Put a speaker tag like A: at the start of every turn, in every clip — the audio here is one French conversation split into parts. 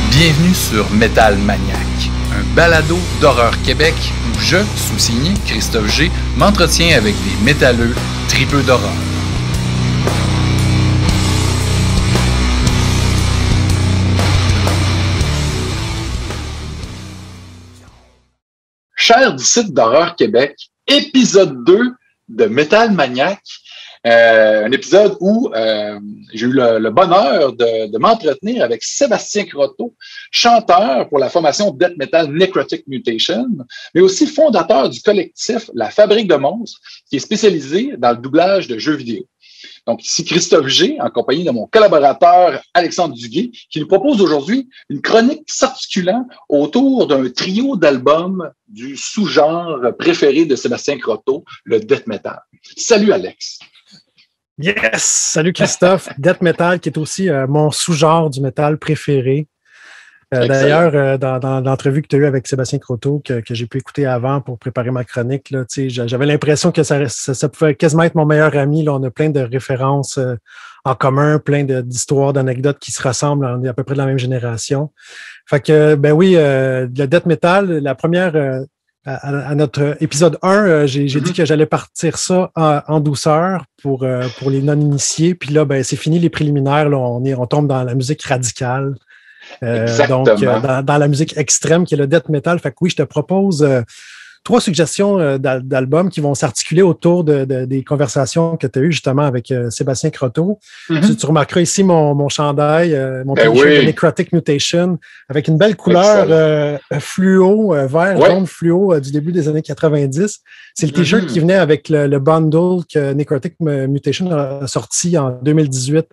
A: Bienvenue sur Metal Maniac, un balado d'horreur Québec où je, sous-signé Christophe G, m'entretiens avec des métalleux tripeux d'horreur.
B: Chers du site d'horreur Québec, épisode 2 de Metal Maniac. Un épisode où j'ai eu le bonheur de m'entretenir avec Sébastien Croteau, chanteur pour la formation Death Metal Necrotic Mutation, mais aussi fondateur du collectif La Fabrique de Monstres, qui est spécialisé dans le doublage de jeux vidéo. Donc, ici Christophe G, en compagnie de mon collaborateur Alexandre Duguay, qui nous propose aujourd'hui une chronique s'articulant autour d'un trio d'albums du sous-genre préféré de Sébastien Croteau, le Death Metal. Salut Alex!
C: Yes! Salut Christophe! Death Metal, qui est aussi mon sous-genre du métal préféré. D'ailleurs, dans l'entrevue que tu as eue avec Sébastien Croteau, que j'ai pu écouter avant pour préparer ma chronique, là, j'avais l'impression que ça pouvait quasiment être mon meilleur ami. Là, on a plein de références en commun, plein d'histoires, d'anecdotes qui se ressemblent. On est à peu près de la même génération. Fait que, ben oui, le Death Metal, la première... À notre épisode 1, j'ai dit que j'allais partir ça en douceur pour les non-initiés. Puis là, ben, c'est fini les préliminaires. Là, on tombe dans la musique radicale. Donc, dans la musique extrême qui est le death metal. Fait que oui, je te propose 3 suggestions d'albums qui vont s'articuler autour des conversations que tu as eues justement avec Sébastien Croteau. Tu remarqueras ici mon chandail, mon t-shirt de Necrotic Mutation, avec une belle couleur fluo, vert, jaune fluo du début des années 90. C'est le t-shirt qui venait avec le bundle que Necrotic Mutation a sorti en 2018.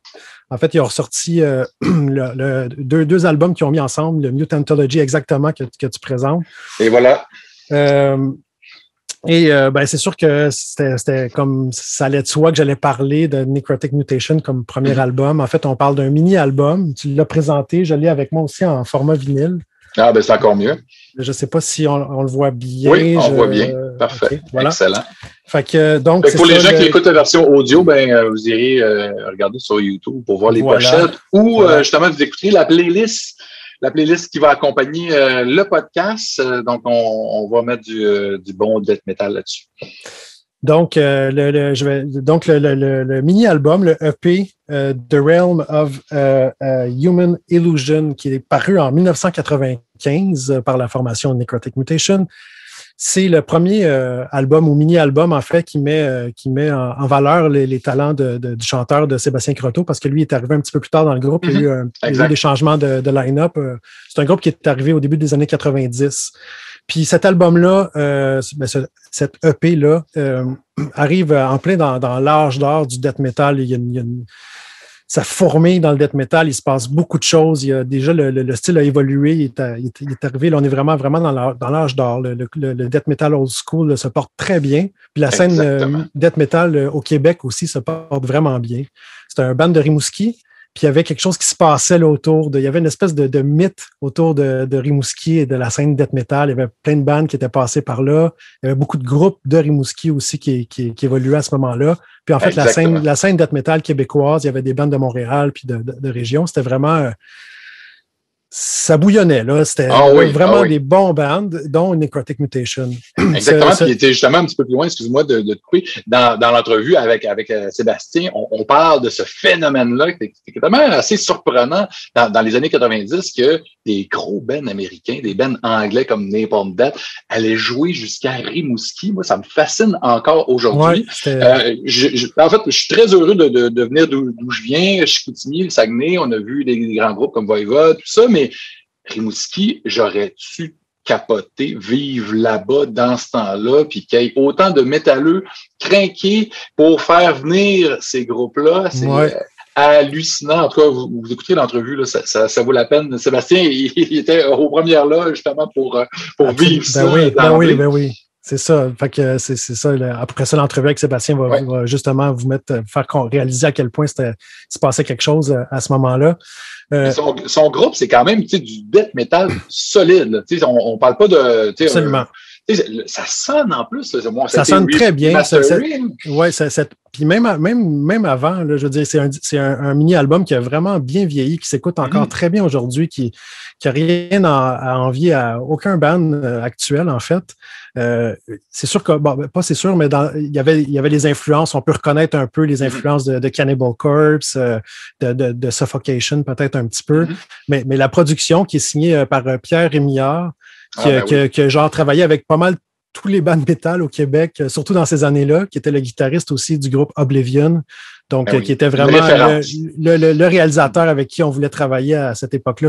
C: En fait, ils ont ressorti deux albums qu'ils ont mis ensemble, le Mutantology exactement que tu présentes.
B: Et voilà.
C: Ben, c'est sûr que c'était comme ça allait de soi que j'allais parler de Necrotic Mutation comme premier album. En fait, on parle d'un mini-album. Tu l'as présenté, je l'ai avec moi aussi en format vinyle.
B: Ah, ben c'est encore mieux.
C: Je ne sais pas si on le voit bien.
B: Oui, on voit bien. Parfait. Okay, voilà. Excellent.
C: Fait que, donc,
B: pour les gens qui écoutent la version audio, ben, vous irez regarder sur YouTube pour voir les pochettes ou justement vous écouterez la playlist qui va accompagner le podcast. Donc, on va mettre du bon death metal là-dessus.
C: Donc, le mini-album, le EP The Realm of Human Illusion, qui est paru en 1995 par la formation Necrotic Mutation, c'est le premier album ou mini-album, en fait, qui met en valeur les talents du chanteur de Sébastien Croteau, parce que lui est arrivé un petit peu plus tard dans le groupe. Il y a eu des changements de line-up. C'est un groupe qui est arrivé au début des années 90. Puis cet album-là, cette EP-là, arrive en plein dans l'âge d'or du death metal. Ça fourmille dans le death metal, il se passe beaucoup de choses. Il y a déjà le style a évolué, il est arrivé. Là, on est vraiment dans l'âge d'or. Le death metal old school là, se porte très bien. Puis la scène death metal au Québec aussi se porte vraiment bien. C'est un band de Rimouski. Puis il y avait quelque chose qui se passait là il y avait une espèce de mythe autour de Rimouski et de la scène death metal. Il y avait plein de bandes qui étaient passées par là. Il y avait beaucoup de groupes de Rimouski aussi qui évoluaient à ce moment-là. Puis en fait, la scène death metal québécoise, il y avait des bandes de Montréal puis de région. C'était vraiment... ça bouillonnait, là. C'était vraiment des bons bands, dont Necrotic Mutation.
B: Exactement. Puis il était justement un petit peu plus loin, excuse-moi de te couper. Dans l'entrevue avec Sébastien, on parle de ce phénomène-là qui est tellement assez surprenant dans les années 90 que des gros bands américains, des bands anglais comme Napalm Death allaient jouer jusqu'à Rimouski. Moi, ça me fascine encore aujourd'hui. En fait, je suis très heureux de venir d'où je viens, Chicoutimi, le Saguenay. On a vu des grands groupes comme Voivode, tout ça, mais Rimouski, j'aurais-tu capoté, vivre là-bas dans ce temps-là, puis qu'il y ait autant de métalleux crinqués pour faire venir ces groupes-là, c'est hallucinant. En tout cas, vous écoutez l'entrevue, là, ça vaut la peine. Sébastien, il était aux premières là, justement, pour vivre ça.
C: Ben oui. C'est ça. Fait que c'est ça. Après ça, l'entrevue avec Sébastien va justement vous faire réaliser à quel point il se passait quelque chose à ce moment-là.
B: Son groupe, c'est quand même du death metal solide. On parle pas de...
C: Absolument.
B: ça sonne en plus. Là.
C: Ça sonne très bien. Oui, puis même avant, là, je veux dire, c'est un mini-album qui a vraiment bien vieilli, qui s'écoute encore très bien aujourd'hui, qui n'a rien à envier à aucun band actuel, en fait. C'est sûr que, bon, pas c'est sûr, mais il y avait les influences, on peut reconnaître un peu les influences de Cannibal Corpse, de Suffocation peut-être un petit peu, mais la production qui est signée par Pierre Rémillard, qui a genre travaillé avec pas mal tous les bands métal au Québec, surtout dans ces années-là, qui était le guitariste aussi du groupe Oblivion, donc qui était vraiment le réalisateur avec qui on voulait travailler à cette époque-là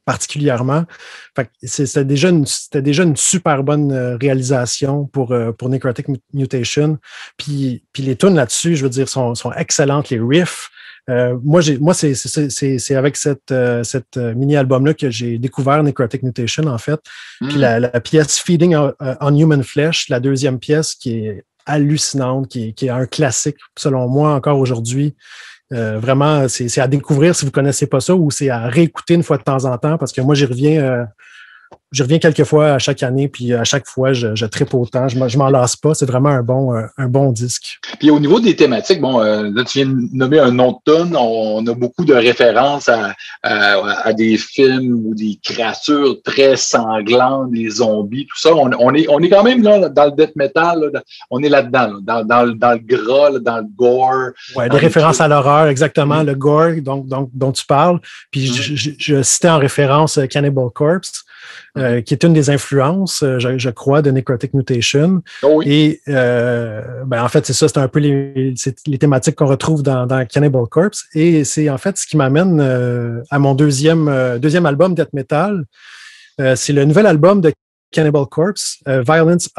C: particulièrement. Fait que c'était déjà une super bonne réalisation pour Necrotic Mutation. Puis les tunes là-dessus, je veux dire, sont excellentes, les riffs. Moi, c'est avec cette mini-album-là que j'ai découvert Necrotic Mutation, en fait. Puis la pièce Feeding on Human Flesh, la deuxième pièce qui est hallucinante, qui est un classique, selon moi, encore aujourd'hui. Vraiment, c'est à découvrir si vous ne connaissez pas ça ou c'est à réécouter une fois de temps en temps parce que moi, j'y reviens quelques fois à chaque année, puis à chaque fois, je trippe autant. Je m'en lasse pas. C'est vraiment un bon disque.
B: Puis au niveau des thématiques, bon, là, tu viens de nommer un nom de tune. On a beaucoup de références à des films ou des créatures très sanglantes, des zombies, tout ça. On est quand même là dans le death metal. Là, on est là-dedans, là, dans le gras, là, dans le gore.
C: Ouais, des références à l'horreur, exactement, le gore dont tu parles. Puis je citais en référence Cannibal Corpse. Qui est une des influences, je crois, de Necrotic Mutation. Oh oui. Et en fait, c'est ça, c'est un peu les thématiques qu'on retrouve dans Cannibal Corpse. Et c'est en fait ce qui m'amène à mon deuxième album Death Metal. C'est le nouvel album de Cannibal Corpse, Violence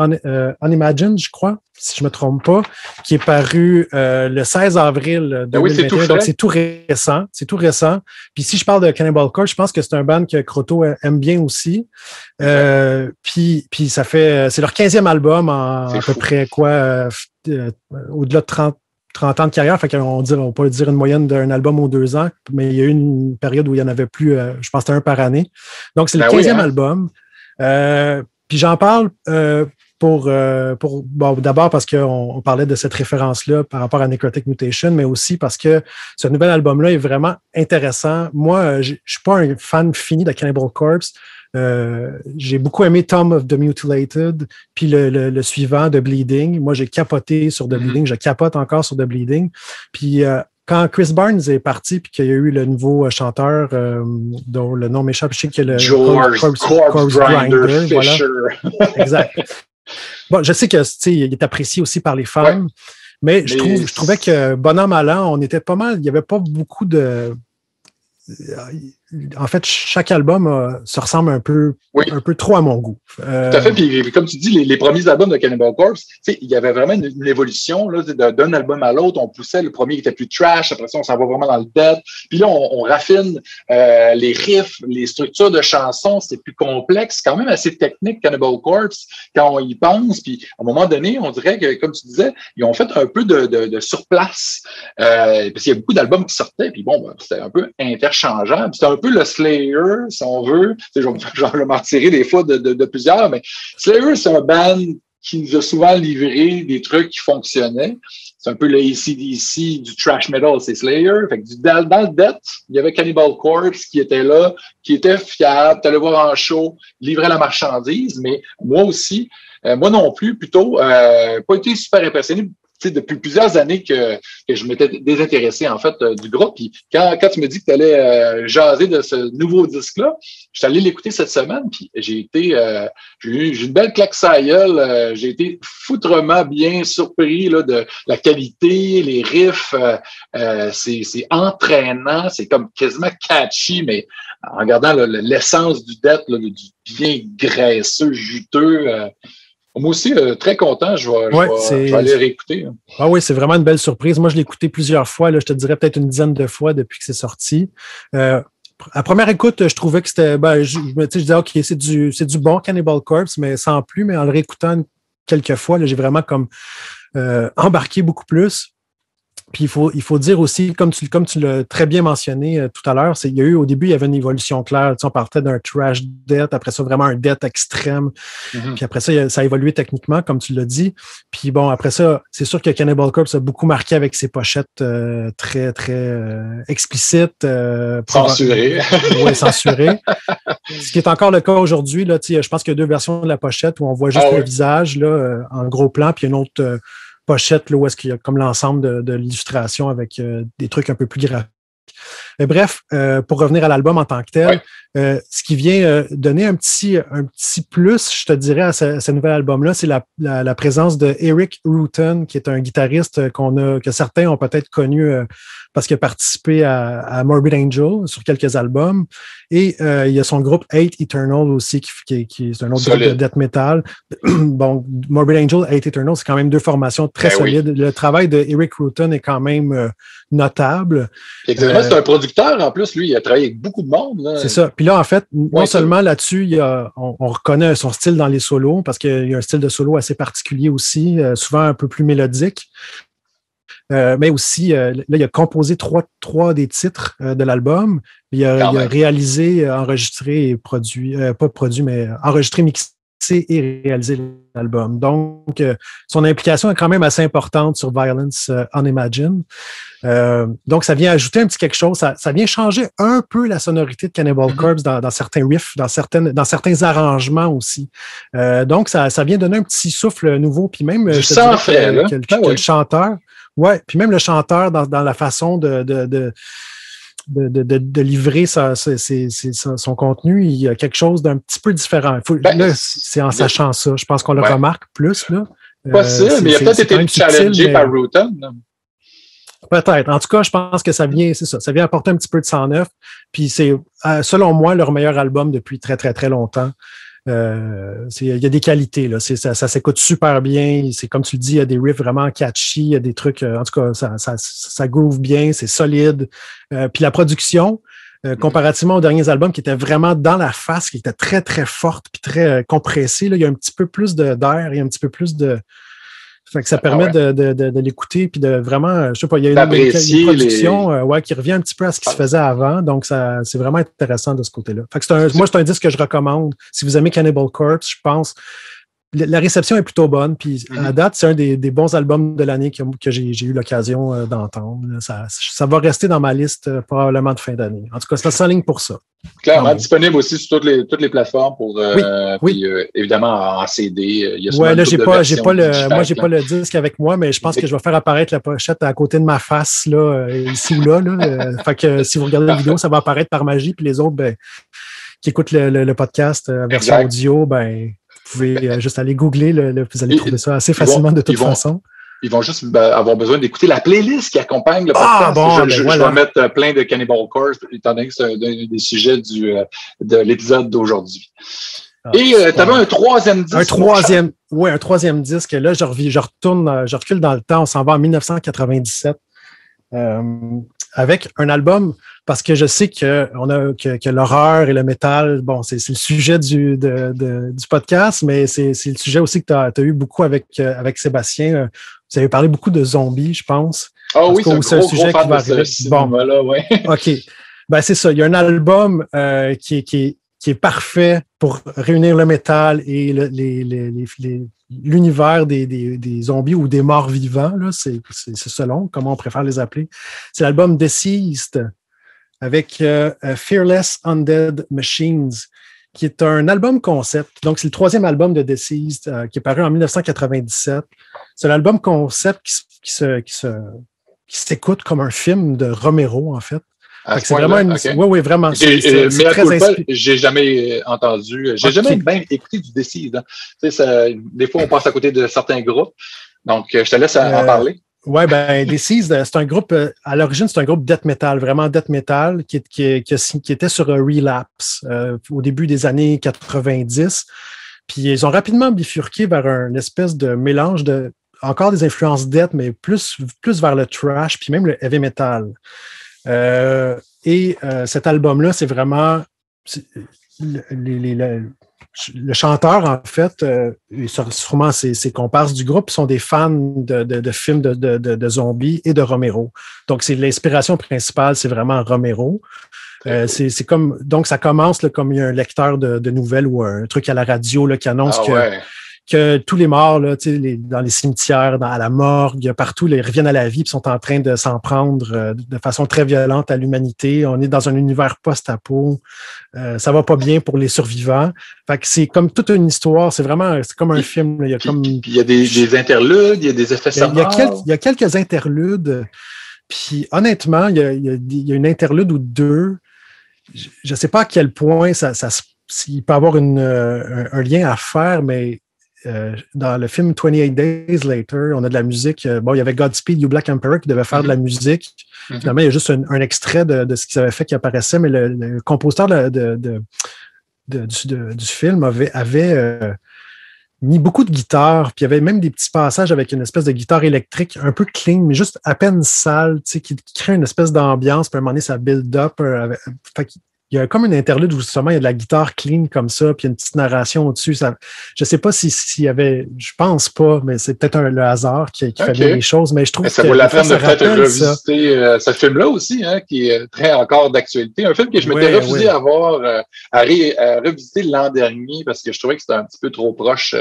C: Unimagined, je crois, si je ne me trompe pas, qui est paru le 16 avril 2021. Oui, donc, c'est tout récent. C'est tout récent. Puis si je parle de Cannibal Corpse, je pense que c'est un band que Croteau aime bien aussi. Puis ça fait... C'est leur 15e album en à peu près quoi, au-delà de 30 ans de carrière. Fait qu'on va pas dire une moyenne d'un album aux 2 ans, mais il y a eu une période où il n'y en avait plus, je pense que c'était un par année. Donc, c'est le 15e album. Puis j'en parle d'abord parce qu'on parlait de cette référence-là par rapport à Necrotic Mutation, mais aussi parce que ce nouvel album-là est vraiment intéressant. Moi, je suis pas un fan fini de Cannibal Corpse. J'ai beaucoup aimé Tomb of the Mutilated, puis le suivant, The Bleeding. Moi, j'ai capoté sur The Bleeding. Je capote encore sur The Bleeding. Puis quand Chris Barnes est parti, puis qu'il y a eu le nouveau chanteur dont le nom m'échappe, je sais qu'il y a le
B: Corpse Grinder, Fisher.
C: Voilà. Exact. Bon, je sais que il est apprécié aussi par les femmes, mais je trouvais que bon an, mal an, on était pas mal. Il n'y avait pas beaucoup de. En fait, chaque album se ressemble un peu trop à mon goût.
B: Tout à fait. Puis, comme tu dis, les premiers albums de Cannibal Corpse, il y avait vraiment une évolution là, d'un album à l'autre. On poussait, le premier qui était plus trash, après ça, on s'en va vraiment dans le death. Puis là, on raffine les riffs, les structures de chansons, c'est plus complexe, quand même assez technique, Cannibal Corpse, quand on y pense. Puis, à un moment donné, on dirait que, comme tu disais, ils ont fait un peu de surplace. Parce qu'il y a beaucoup d'albums qui sortaient, puis bon, c'était un peu interchangeable. C'était un peu le Slayer, si on veut. Je vais m'en tirer des fois de plusieurs, mais Slayer, c'est un band qui nous a souvent livré des trucs qui fonctionnaient. C'est un peu le AC/DC du thrash metal, c'est Slayer. Fait que dans le death, il y avait Cannibal Corpse qui était là, qui était fiable, t'allais voir en show, livrait la marchandise, mais moi aussi, moi non plus, plutôt, pas été super impressionné. Depuis plusieurs années que je m'étais désintéressé, en fait, du groupe. Puis quand tu me dis que tu allais jaser de ce nouveau disque-là, je suis allé l'écouter cette semaine, puis j'ai eu une belle claque sur la gueule. J'ai été foutrement bien surpris là, de la qualité, les riffs. C'est entraînant, c'est comme quasiment catchy, mais en regardant l'essence du death, là, du bien graisseux, juteux. Moi aussi, très content, je vais aller réécouter.
C: Ah oui, c'est vraiment une belle surprise. Moi, je l'ai écouté plusieurs fois, là, je te dirais peut-être une dizaine de fois depuis que c'est sorti. À première écoute, je trouvais que c'était... je disais, OK, c'est du bon Cannibal Corpse, mais sans plus. Mais en le réécoutant quelques fois, là, j'ai vraiment comme embarqué beaucoup plus. Puis il faut dire aussi, comme tu l'as très bien mentionné tout à l'heure, au début, il y avait une évolution claire. Tu sais, on partait d'un trash death, après ça, vraiment un death extrême. Puis après ça, ça a évolué techniquement, comme tu l'as dit. Puis bon, après ça, c'est sûr que Cannibal Corpse a beaucoup marqué avec ses pochettes très, très explicites.
B: Censurées.
C: Oui, censurées. Ce qui est encore le cas aujourd'hui. Là, tu sais, je pense qu'il y a 2 versions de la pochette où on voit juste le visage là, en gros plan, puis une autre pochette là, où est-ce qu'il y a comme l'ensemble de l'illustration avec des trucs un peu plus graphiques. Mais bref, pour revenir à l'album en tant que tel, ce qui vient donner un petit plus, je te dirais, à ce nouvel album-là, c'est la présence de Eric Rutan, qui est un guitariste que certains ont peut-être connu parce qu'il a participé à Morbid Angel sur quelques albums. Et il y a son groupe Hate Eternal aussi, qui est un autre groupe de death metal. Bon, Morbid Angel, Hate Eternal, c'est quand même 2 formations très solides. Le travail de Eric Rutan est quand même notable.
B: Exactement, c'est un producteur en plus, lui, il a travaillé avec beaucoup de monde. Là.
C: C'est ça. Puis là, en fait, non seulement là-dessus, on reconnaît son style dans les solos, parce qu'il y a un style de solo assez particulier aussi, souvent un peu plus mélodique. Mais aussi, là, il a composé trois des titres de l'album. Il a réalisé, enregistré et produit, pas produit, mais enregistré, mixé et réalisé l'album. Donc, son implication est quand même assez importante sur Violence Unimagined. Donc, ça vient ajouter un petit quelque chose. Ça vient changer un peu la sonorité de Cannibal Corpse dans certains riffs, dans certains arrangements aussi. Donc, ça vient donner un petit souffle nouveau. Puis même, le chanteur, puis même le chanteur dans la façon de livrer son contenu, il y a quelque chose d'un petit peu différent. Là, c'est en sachant ça. Je pense qu'on le remarque plus. Là.
B: Pas ça, mais il a peut-être été challengé par Rutan.
C: Peut-être. En tout cas, je pense que ça vient apporter un petit peu de sang neuf. Puis c'est, selon moi, leur meilleur album depuis très, très, très longtemps. Il y a des qualités, là. Ça s'écoute super bien. C'est comme tu le dis, il y a des riffs vraiment catchy, il y a des trucs, en tout cas, ça groove bien, c'est solide. Puis la production, comparativement aux derniers albums qui étaient vraiment dans la face, qui étaient très, très forte puis très compressée, là, il y a un petit peu plus d'air, il y a un petit peu plus de. Fait que ça permet de l'écouter puis de vraiment, je sais pas, il y a une production qui revient un petit peu à ce qui se faisait avant. Donc, c'est vraiment intéressant de ce côté-là. Fait que moi, c'est un disque que je recommande. Si vous aimez Cannibal Corpse, je pense la réception est plutôt bonne. Puis à date, c'est un des bons albums de l'année que j'ai eu l'occasion d'entendre. Ça va rester dans ma liste probablement de fin d'année. En tout cas, ça s'enligne pour ça.
B: Clairement, disponible aussi sur toutes les plateformes pour puis, évidemment en CD.
C: Là, j'ai pas le disque avec moi, mais je pense que je vais faire apparaître la pochette à côté de ma face, là, ici ou là. Fait que si vous regardez la vidéo, ça va apparaître par magie, puis les autres, qui écoutent le podcast version audio, vous pouvez juste aller googler, vous allez trouver ça assez facilement de toute façon.
B: Ils vont juste avoir besoin d'écouter la playlist qui accompagne le podcast. Je vais mettre plein de Cannibal Corpse, étant donné que c'est un des sujets de l'épisode d'aujourd'hui. Et tu avais un troisième disque.
C: Un troisième disque. Là, je recule dans le temps. On s'en va en 1997. Avec un album, parce que je sais que l'horreur et le métal, bon, c'est le sujet du podcast, mais c'est le sujet aussi que tu as eu beaucoup avec Sébastien. Vous avez parlé beaucoup de zombies, je pense.
B: Ah oui, c'est un sujet qui va arriver. Voilà, ouais.
C: OK. C'est ça. Il y a un album qui est parfait pour réunir le métal et l'univers des zombies ou des morts vivants. Là, c'est selon comment on préfère les appeler. C'est l'album Deceased avec Fearless Undead Machines, qui est un album concept. Donc, c'est le 3e album de Deceased qui est paru en 1997. C'est l'album concept qui s'écoute comme un film de Romero, en fait. C'est vraiment Oui, vraiment.
B: J'ai jamais entendu. J'ai jamais même écouté du Deceased. Hein. Des fois, on passe à côté de certains groupes. Donc, je te laisse en parler.
C: Oui, Deceased, c'est un groupe, à l'origine, c'est un groupe death metal, vraiment death metal, qui était sur Relapse au début des années 90. Puis ils ont rapidement bifurqué vers une espèce de mélange encore des influences death, mais plus vers le thrash, puis même le heavy metal. Cet album-là, c'est vraiment le chanteur, en fait, sûrement ses comparses du groupe sont des fans de films de zombies et de Romero. Donc, c'est l'inspiration principale, c'est vraiment Romero. C'est comme, donc, ça commence là, comme il y a un lecteur de nouvelles ou un truc à la radio là, qui annonce que tous les morts là, dans les cimetières, à la morgue, partout, ils reviennent à la vie et sont en train de s'en prendre de façon très violente à l'humanité. On est dans un univers post-apo. Ça va pas bien pour les survivants. Fait que c'est comme toute une histoire. C'est comme un film. Là.
B: Il y a des interludes, il y a des effets sonores.
C: Il y a quelques interludes. Puis honnêtement, il y a une interlude ou deux. Je ne sais pas à quel point s'il peut y avoir un lien à faire, mais dans le film 28 Days Later, on a de la musique. Il y avait Godspeed You Black Emperor qui devait faire de la musique. Finalement, il y a juste un extrait de ce qu'ils avaient fait qui apparaissait, mais le compositeur du film avait mis beaucoup de guitares, puis il y avait même des petits passages avec une espèce de guitare électrique un peu clean, mais juste à peine sale, qui crée une espèce d'ambiance, puis à un moment donné, ça build up. Il y a comme une interlude où justement il y a de la guitare clean comme ça, puis il y a une petite narration au-dessus. Je ne sais pas s'il y avait, je pense pas, mais c'est peut-être le hasard qui fait bien les choses, mais je trouve que
B: ça vaut la peine de peut-être revisiter ce film-là aussi, hein, qui est très encore d'actualité. Un film que je m'étais refusé à voir, à revisiter l'an dernier parce que je trouvais que c'était un petit peu trop proche.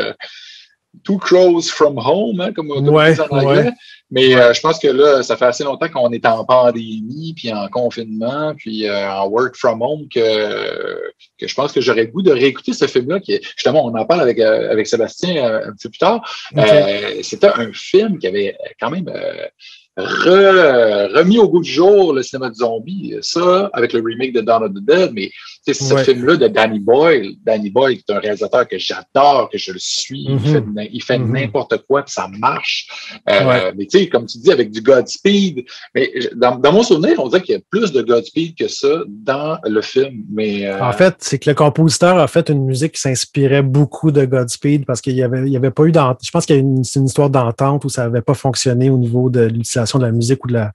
B: Two Crows from Home, hein, comme on dit en anglais. Mais je pense que là, ça fait assez longtemps qu'on est en pandémie, puis en confinement, puis en work from home, que je pense que j'aurais le goût de réécouter ce film-là. Justement, on en parle avec Sébastien un petit peu plus tard. C'était un film qui avait quand même remis au goût du jour le cinéma de zombies. Ça, avec le remake de Dawn of the Dead, mais ce film-là de Danny Boyle. Danny Boyle est un réalisateur que j'adore, que je le suis. Il fait n'importe quoi, puis ça marche. Mais tu sais, comme tu dis, avec du Godspeed. Mais dans mon souvenir, on dirait qu'il y a plus de Godspeed que ça dans le film. Mais
C: en fait, c'est que le compositeur a fait une musique qui s'inspirait beaucoup de Godspeed parce qu'il y avait pas eu d'entente. Je pense qu'il y a une histoire d'entente où ça n'avait pas fonctionné au niveau de l'utilisation de la musique ou de la.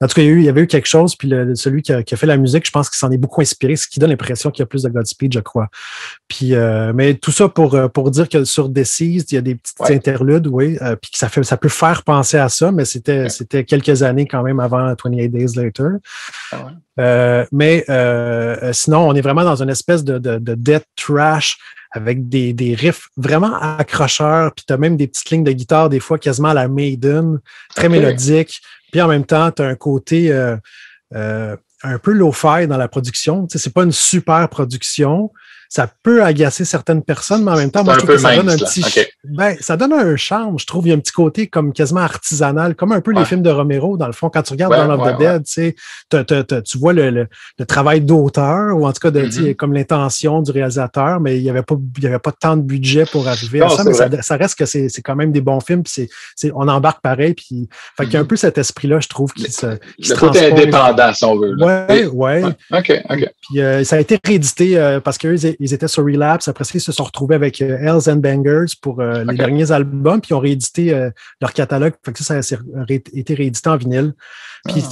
C: En tout cas, il y avait eu quelque chose, puis celui qui a fait la musique, je pense qu'il s'en est beaucoup inspiré, ce qui donne l'impression qu'il y a plus de Godspeed, je crois. Puis, mais tout ça pour dire que sur Deceased, il y a des petites interludes, puis que ça peut faire penser à ça, mais c'était quelques années quand même avant 28 Days Later. Mais sinon, on est vraiment dans une espèce de death trash avec des riffs vraiment accrocheurs, puis tu as même des petites lignes de guitare, des fois quasiment à la Maiden, très mélodique. Puis en même temps, tu as un côté un peu low-fi dans la production. Tu sais, c'est pas une super production. Ça peut agacer certaines personnes, mais en même temps, moi, je trouve que ça donne un petit... ça donne un charme, je trouve. Il y a un petit côté comme quasiment artisanal, comme un peu les films de Romero, dans le fond. Quand tu regardes Dawn of the Dead, tu sais, tu vois le travail d'auteur, ou en tout cas, comme l'intention du réalisateur, mais il y avait pas tant de budget pour arriver à ça, mais ça reste que c'est quand même des bons films, puis on embarque pareil, puis fait qu'il y a un peu cet esprit-là, je trouve, qui
B: le côté indépendant, si on veut.
C: Ouais.
B: OK.
C: Puis ça a été réédité parce qu'eux, ils étaient sur Relapse. Après ça, ils se sont retrouvés avec Hells and Bangers pour les derniers albums, puis ils ont réédité leur catalogue. Fait que ça a été réédité en vinyle. Puis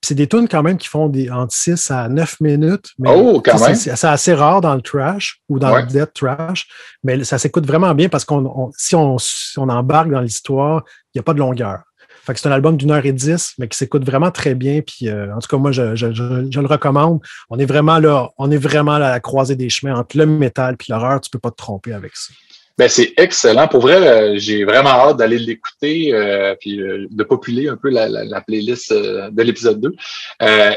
C: c'est des tunes quand même qui font entre 6 à 9 minutes. Mais
B: quand même!
C: C'est assez rare dans le trash ou dans le death trash, mais ça s'écoute vraiment bien parce si on embarque dans l'histoire, il n'y a pas de longueur. Fait que c'est un album d'1h10, mais qui s'écoute vraiment très bien. Puis, en tout cas, moi, je le recommande. On est vraiment là à la croisée des chemins entre le métal et l'horreur. Tu peux pas te tromper avec ça.
B: Ben, c'est excellent. Pour vrai, j'ai vraiment hâte d'aller l'écouter puis de populer un peu la playlist de l'épisode 2.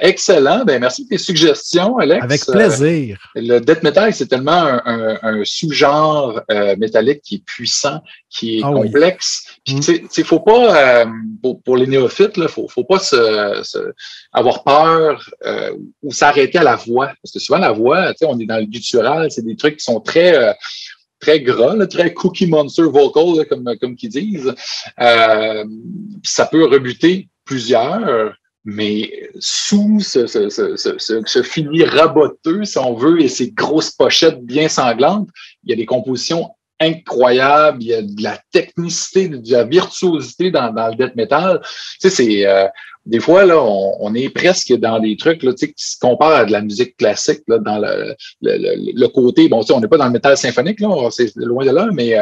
B: Excellent. Ben, merci de tes suggestions, Alex.
C: Avec plaisir.
B: Le death metal, c'est tellement un sous-genre métallique qui est puissant, qui est complexe. Puis, tu sais, faut pas, pour les néophytes, là, faut pas avoir peur ou s'arrêter à la voix. Parce que souvent, la voix, tu sais, on est dans le guttural, c'est des trucs qui sont très gras, là, très Cookie Monster vocal, là, comme qu'ils disent. Ça peut rebuter plusieurs, mais sous ce fini raboteux, si on veut, et ces grosses pochettes bien sanglantes, il y a des compositions incroyable, il y a de la technicité, de la virtuosité dans le death metal. Tu sais, c'est des fois, là, on est presque dans des trucs là, tu sais, qui se comparent à de la musique classique, là, dans le côté, bon, tu sais, on n'est pas dans le métal symphonique, là, c'est loin de là, mais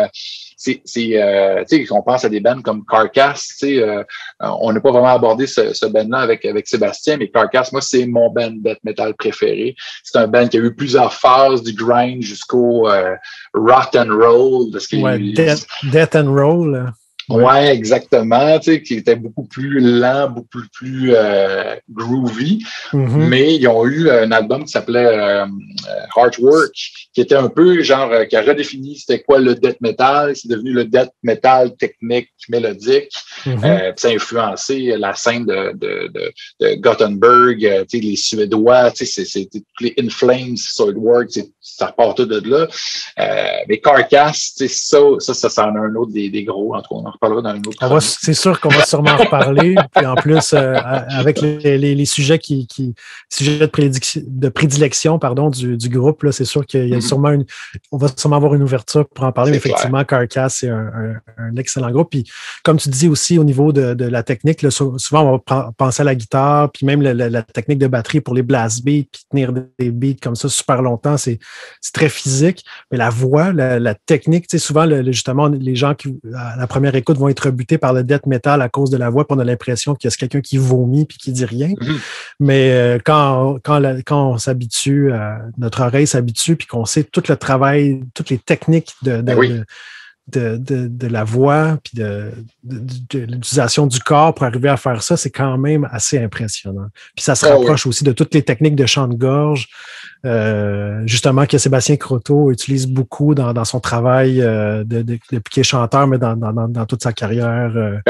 B: tu sais, on pense à des bands comme Carcass, tu sais, on n'a pas vraiment abordé ce band-là avec Sébastien, mais Carcass, moi, c'est mon band death metal préféré. C'est un band qui a eu plusieurs phases, du grind jusqu'au rock and roll. Parce que
C: death and roll.
B: Ouais, exactement, tu sais, qui était beaucoup plus lent, beaucoup plus groovy. Mm-hmm. Mais ils ont eu un album qui s'appelait Heartwork, qui était un peu genre, qui a redéfini c'était quoi le death metal. C'est devenu le death metal technique, mélodique. Mm-hmm. Ça a influencé la scène de Gothenburg, tu sais, les Suédois, tu sais, c'est les In Flames, Swordwork, ça repart tout de là. Mais Carcass, tu sais, ça en a un autre des gros, en tout cas, on en reparlera dans une autre.
C: C'est sûr qu'on va sûrement en reparler. Puis en plus, avec les sujets sujets de prédilection, pardon, du groupe, là, c'est sûr qu'il y a on va sûrement avoir une ouverture pour en parler. Mais effectivement, Carcass, c'est un excellent groupe. Puis comme tu dis aussi au niveau de la technique, là, souvent on va penser à la guitare, puis même la technique de batterie pour les blast beats, puis tenir des beats comme ça super longtemps, c'est très physique. Mais la voix, la technique, tu sais, souvent, justement, les gens qui, à la première écoute, vont être rebutés par le death metal à cause de la voix, puis on a l'impression qu'il y a quelqu'un qui vomit puis qui dit rien. Mm-hmm. Mais quand on s'habitue, notre oreille s'habitue, puis qu'on sait tout le travail, toutes les techniques de la voix puis de l'utilisation du corps pour arriver à faire ça, c'est quand même assez impressionnant. Puis ça se rapproche aussi de toutes les techniques de chant de gorge, justement, que Sébastien Croteau utilise beaucoup dans son travail depuis qu'il est chanteur, mais dans toute sa carrière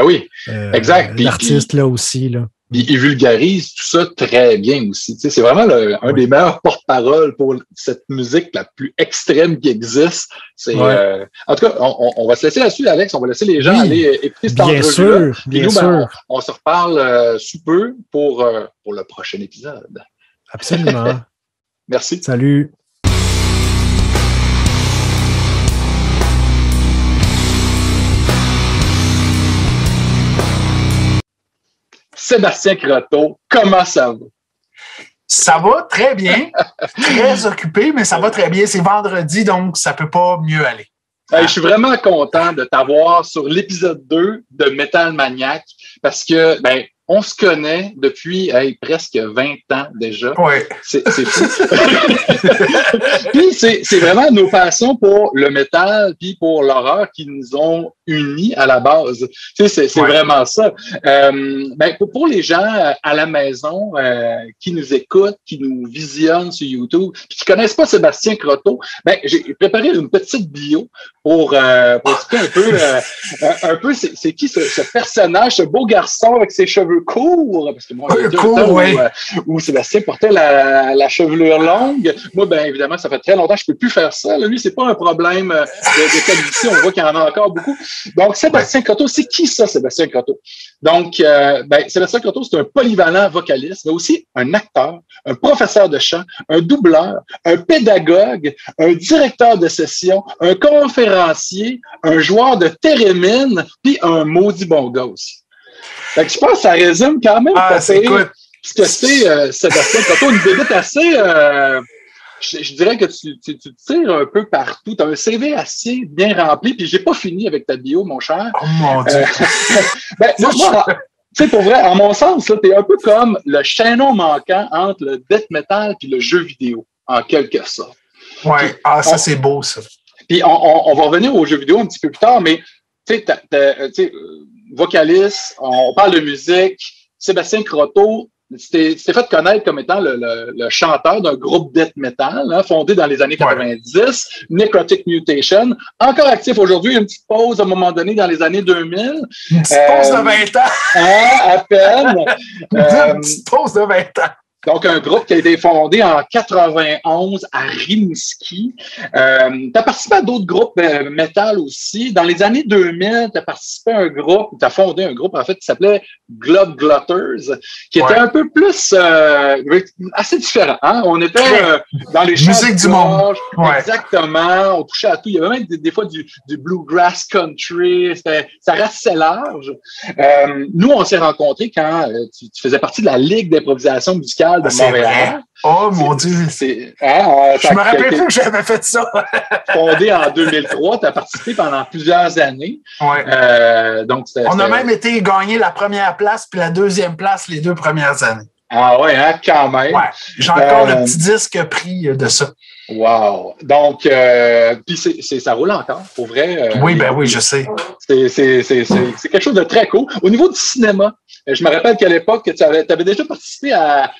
B: exact.
C: L'artiste là aussi. Là.
B: Il vulgarise tout ça très bien aussi. Tu sais, c'est vraiment un des meilleurs porte-parole pour cette musique la plus extrême qui existe. C'est, en tout cas, on va se laisser là-dessus, Alex. On va laisser les gens aller écouter cette entrevue-là. Bien sûr. On se reparle sous peu pour le prochain épisode.
C: Absolument.
B: Merci.
C: Salut.
B: Sébastien Croteau, comment ça va?
D: Ça va très bien. Très occupé, mais ça va très bien. C'est vendredi, donc ça peut pas mieux aller.
B: Je suis vraiment content de t'avoir sur l'épisode 2 de Metal Maniac parce que, on se connaît depuis presque 20 ans déjà.
D: Oui.
B: C'est fou. Puis c'est vraiment nos passions pour le métal puis pour l'horreur qui nous ont unis à la base. Tu sais, c'est vraiment ça. Pour les gens à la maison qui nous écoutent, qui nous visionnent sur YouTube, puis qui connaissent pas Sébastien Croteau, j'ai préparé une petite bio pour expliquer un peu c'est qui ce personnage, ce beau garçon avec ses cheveux courts, parce que moi, où Sébastien portait la chevelure longue. Moi, évidemment, ça fait très longtemps que je peux plus faire ça. Là, lui, c'est pas un problème de calvitie. On voit qu'il y en a encore beaucoup. Donc, Sébastien Croteau, c'est qui ça, Sébastien Croteau? Donc, Sébastien Croteau, c'est un polyvalent vocaliste, mais aussi un acteur, un professeur de chant, un doubleur, un pédagogue, un directeur de session, un conférencier, un joueur de thérémine, puis un maudit bon gars aussi. Fait que je pense que ça résume quand même ce que c'est Sébastien Croteau, une bébête assez... je dirais que tu tires un peu partout. Tu as un CV assez bien rempli, puis j'ai pas fini avec ta bio, mon cher.
D: Oh mon Dieu!
B: Moi, tu sais, pour vrai, en mon sens, tu es un peu comme le chaînon manquant entre le death metal et le jeu vidéo, en quelque sorte.
D: Oui, ça c'est beau, ça.
B: Puis on va revenir aux jeux vidéo un petit peu plus tard, mais tu sais, vocaliste, on parle de musique. Sébastien Croteau, c'était fait connaître comme étant le chanteur d'un groupe death metal, fondé dans les années 90, Necrotic Mutation, encore actif aujourd'hui, une petite pause à un moment donné dans les années 2000.
D: Une petite pause de 20 ans!
B: À peine.
D: Une petite pause de 20 ans.
B: Donc, un groupe qui a été fondé en 91 à Rimouski. Tu as participé à d'autres groupes métal aussi. Dans les années 2000, tu as participé à un groupe, tu as fondé un groupe, en fait, qui s'appelait Globe Glutters, qui était un peu plus assez différent. Hein? On était dans les chants
D: musique du monde.
B: Exactement. On touchait à tout. Il y avait même des fois du bluegrass country. Ça ratissait large. Nous, on s'est rencontrés quand tu faisais partie de la Ligue d'improvisation musicale de Montréal.
D: Oh mon Dieu! Je me rappelle plus que j'avais fait ça.
B: Fondé en 2003, tu as participé pendant plusieurs années.
D: Ouais. Donc on a même été gagner la première place puis la deuxième place les 2 premières années.
B: Ah ouais, hein, quand même.
D: Ouais. J'ai encore le petit disque pris de ça.
B: Wow! Donc, puis ça roule encore, pour vrai.
D: Oui, oui, je sais.
B: C'est quelque chose de très cool. Au niveau du cinéma, je me rappelle qu'à l'époque, tu avais déjà participé à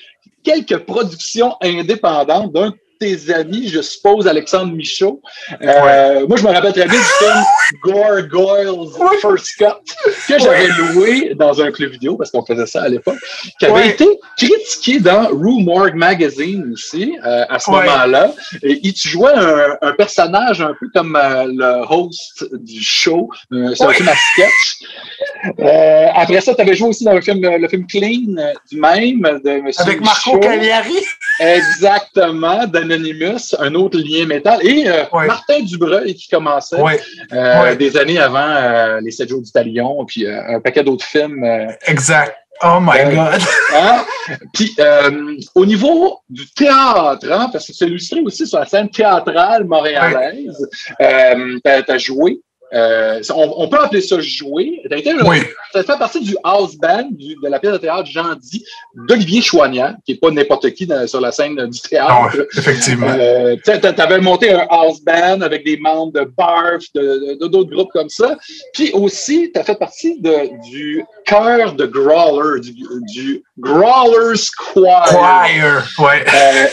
B: quelques productions indépendantes d'un de tes amis, je suppose, Alexandre Michaud. Moi, je me rappelle très bien du film Gargoyles First Cut, que j'avais loué dans un club vidéo, parce qu'on faisait ça à l'époque, qui avait été critiqué dans Rue Morgue Magazine aussi, à ce moment-là. Et tu jouais un personnage un peu comme le host du show. C'est un film à sketch. Après ça, tu avais joué aussi dans le film Clean, du même, de M.
D: Avec Marco Cagliari.
B: Exactement, d'Anonymous, un autre lien métal. Et Martin Dubreuil qui commençait des années avant Les 7 jours du Talion, puis un paquet d'autres films.
D: Exact. Oh my God!
B: Hein? Puis, au niveau du théâtre, hein, parce que c'est illustré aussi sur la scène théâtrale montréalaise, t'as joué. On peut appeler ça jouer. Ça fait partie du house band de la pièce de théâtre Jean Di d'Olivier Chouanière, qui n'est pas n'importe qui sur la scène du théâtre.
D: Non, effectivement.
B: Tu avais monté un house band avec des membres de Barf, d'autres groupes comme ça. Puis aussi, tu as fait partie du chœur de Growler, du Growler's Choir.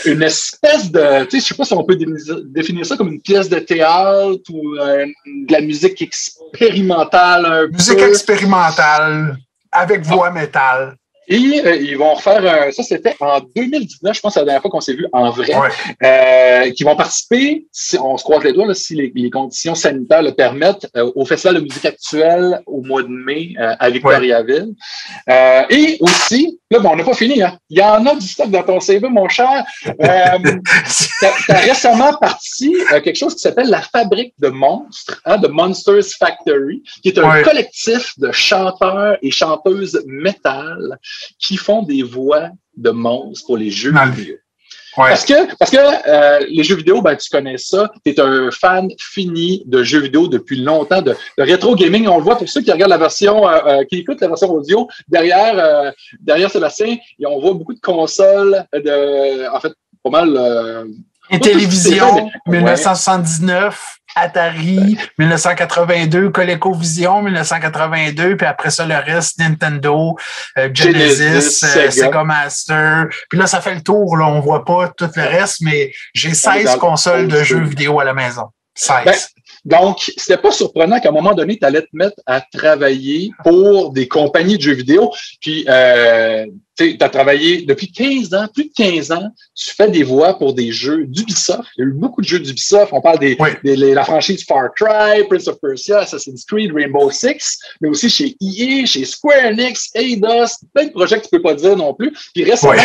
B: Une espèce de... Je ne sais pas si on peut définir ça comme une pièce de théâtre ou de la musique expérimentale.
D: Musique expérimentale avec voix métal.
B: Et ils vont refaire ça, c'était en 2019, je pense que c'est la dernière fois qu'on s'est vu en vrai, qui vont participer, si on se croise les doigts, là, si les conditions sanitaires le permettent, au Festival de musique actuelle au mois de mai à Victoriaville. Et aussi, là, on n'a pas fini, hein. Il y en a du stock dans ton CV, mon cher. T'as récemment parti quelque chose qui s'appelle la Fabrique de Monstres, hein, de Monsters Factory, qui est un collectif de chanteurs et chanteuses métal qui font des voix de monstres pour les jeux vidéo. Parce que les jeux vidéo, tu connais ça, tu es un fan fini de jeux vidéo depuis longtemps, de rétro gaming. On le voit pour ceux qui regardent la version, qui écoutent la version audio, derrière Sébastien, on voit beaucoup de consoles, en fait, pas mal...
D: Et télévision, 1979, Atari, 1982, ColecoVision, 1982, puis après ça, le reste, Nintendo, Genesis, Sega Master. Puis là, ça fait le tour, là, on voit pas tout le reste, mais j'ai 16 consoles de jeux vidéo à la maison. 16.
B: Donc, c'était pas surprenant qu'à un moment donné, tu allais te mettre à travailler pour des compagnies de jeux vidéo. Puis, tu as travaillé depuis 15 ans, plus de 15 ans, tu fais des voix pour des jeux d'Ubisoft. Il y a eu beaucoup de jeux d'Ubisoft. On parle la franchise Far Cry, Prince of Persia, Assassin's Creed, Rainbow Six, mais aussi chez EA, chez Square Enix, Eidos, plein de projets que tu peux pas dire non plus. Puis récemment,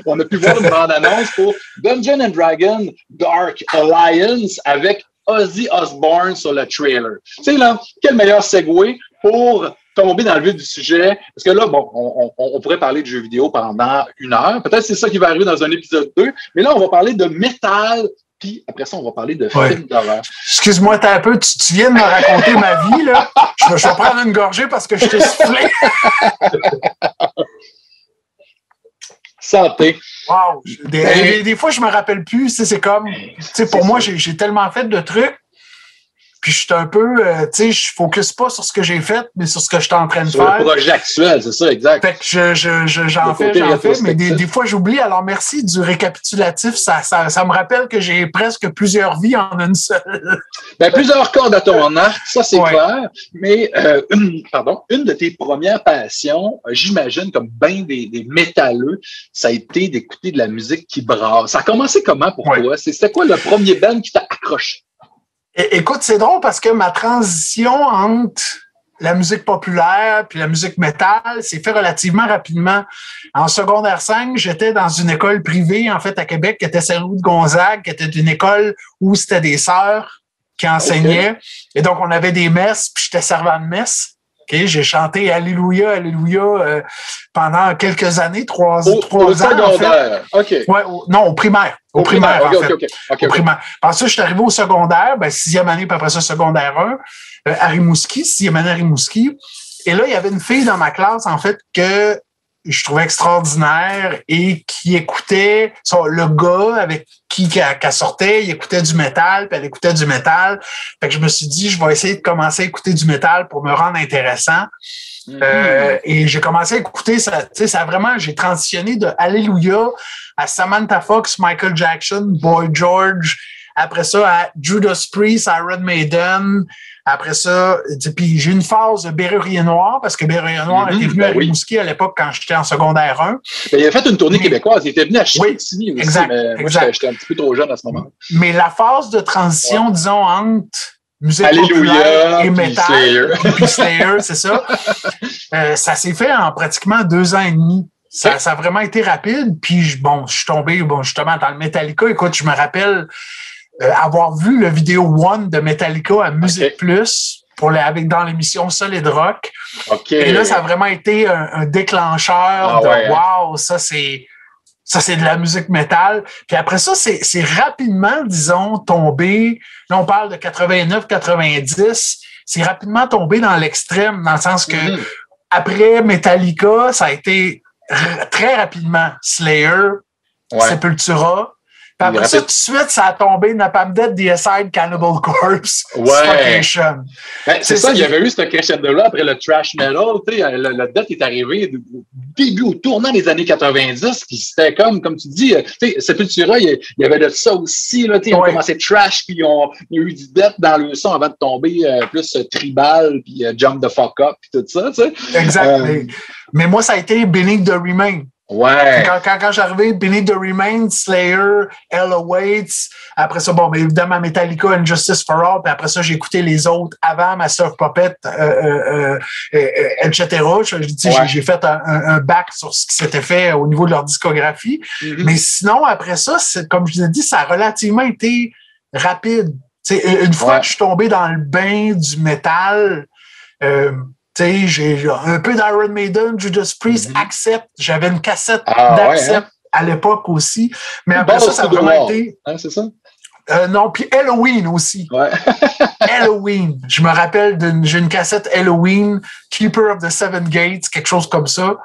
B: on a pu voir une bande-annonce pour Dungeons & Dragons Dark Alliance avec Ozzy Osbourne sur le trailer. Tu sais, là, quel meilleur segue pour tomber dans le vif du sujet? Parce que là, bon, on pourrait parler de jeux vidéo pendant 1 heure. Peut-être que c'est ça qui va arriver dans un épisode 2. Mais là, on va parler de métal. Puis après ça, on va parler de films d'horreur.
D: Excuse-moi, t'as un peu, tu viens de me raconter ma vie, là. Je vais prendre une gorgée parce que je t'ai soufflé.
B: Santé.
D: Wow! Des fois, je me rappelle plus. C'est comme, pour moi, j'ai tellement fait de trucs. Puis je suis un peu, tu sais, je focus pas sur ce que j'ai fait, mais sur ce que je suis en train de
B: sur
D: faire.
B: Le projet actuel, c'est ça, exact.
D: Fait que j'en fais, mais des fois j'oublie. Alors merci du récapitulatif, ça me rappelle que j'ai presque plusieurs vies en une seule.
B: Ben, plusieurs cordes à ton arc, ça c'est clair. Mais une de tes premières passions, j'imagine, comme bien des métalleux, ça a été d'écouter de la musique qui brasse. Ça a commencé comment pour toi? C'était quoi le premier band qui t'a accroché?
D: Écoute, c'est drôle parce que ma transition entre la musique populaire puis la musique métal s'est fait relativement rapidement. En secondaire 5, j'étais dans une école privée, en fait, à Québec, qui était Saint-Louis de Gonzague, qui était une école où c'était des sœurs qui enseignaient. Okay. Et donc, on avait des messes, puis j'étais servant de messe. Okay, j'ai chanté Alléluia, Alléluia pendant quelques années, 3 ans. Au
B: secondaire, en fait.
D: OK. Ouais, non, au primaire. Au primaire, en fait. Au primaire. Ensuite, je suis arrivé au secondaire, 6e année, puis après ça, secondaire 1, à Rimouski, 6e année à Rimouski. Et là, il y avait une fille dans ma classe, en fait, que je trouvais extraordinaire et qui écoutait le gars avec qui qu'elle sortait, il écoutait du métal, puis elle écoutait du métal. Fait que je me suis dit, je vais essayer de commencer à écouter du métal pour me rendre intéressant. Et j'ai commencé à écouter ça. Tu sais, ça vraiment, j'ai transitionné de Alléluia à Samantha Fox, Michael Jackson, Boy George. Après ça, à Judas Priest, Iron Maiden. Après ça, puis j'ai une phase de Bérurier Noir, parce que Bérurier Noir était venu à Rimouski à l'époque quand j'étais en secondaire 1.
B: Il a fait une tournée québécoise. Il était venu à Chicoutimi aussi.
D: Exact,
B: mais moi, j'étais un petit peu trop jeune à ce moment.
D: Mais la phase de transition, disons, entre musique populaire et métal, puis Slayer, c'est ça. Ça s'est fait en pratiquement 2 ans et demi. Ça a vraiment été rapide. Puis, je suis tombé justement dans le Metallica. Écoute, je me rappelle avoir vu le vidéo One de Metallica à Musique Plus dans l'émission Solid Rock. Et là, ça a vraiment été un déclencheur wow, ça c'est de la musique métal. Puis après ça, c'est rapidement, disons, tombé. Là, on parle de 89-90. C'est rapidement tombé dans l'extrême, dans le sens que après Metallica, ça a été très rapidement Slayer, Sepultura. Puis après ça, tout de suite, ça a tombé Napalm Death, The Aside, Cannibal Corpse, Suffocation.
B: C'est ça, il y avait eu ce crescendo-là après le thrash metal. Le death est arrivé au début, au tournant des années 90, puis c'était comme tu dis, Sepultura, il y avait de ça aussi. Là, ils ont commencé trash, puis il y a eu du death dans le son avant de tomber plus tribal, puis jump the fuck up, puis tout ça.
D: Exact. Mais moi, ça a été Beneath the Remain.
B: Ouais.
D: Quand j'arrivais, Beneath the Remain, Slayer, Hell Awaits, après ça, mais évidemment, Metallica, Injustice for All, puis après ça, j'ai écouté les autres avant Master of Puppets, etc. J'ai fait un bac sur ce qui s'était fait au niveau de leur discographie. Mais sinon, après ça, comme je vous ai dit, ça a relativement été rapide. Une fois que je suis tombé dans le bain du métal, j'ai un peu d'Iron Maiden, Judas Priest, Accept. J'avais une cassette d'Accept à l'époque aussi. Mais après ça a vraiment été...
B: c'est ça?
D: Non, puis Halloween aussi. Halloween. Je me rappelle j'ai une cassette Halloween, Keeper of the Seven Gates, quelque chose comme ça.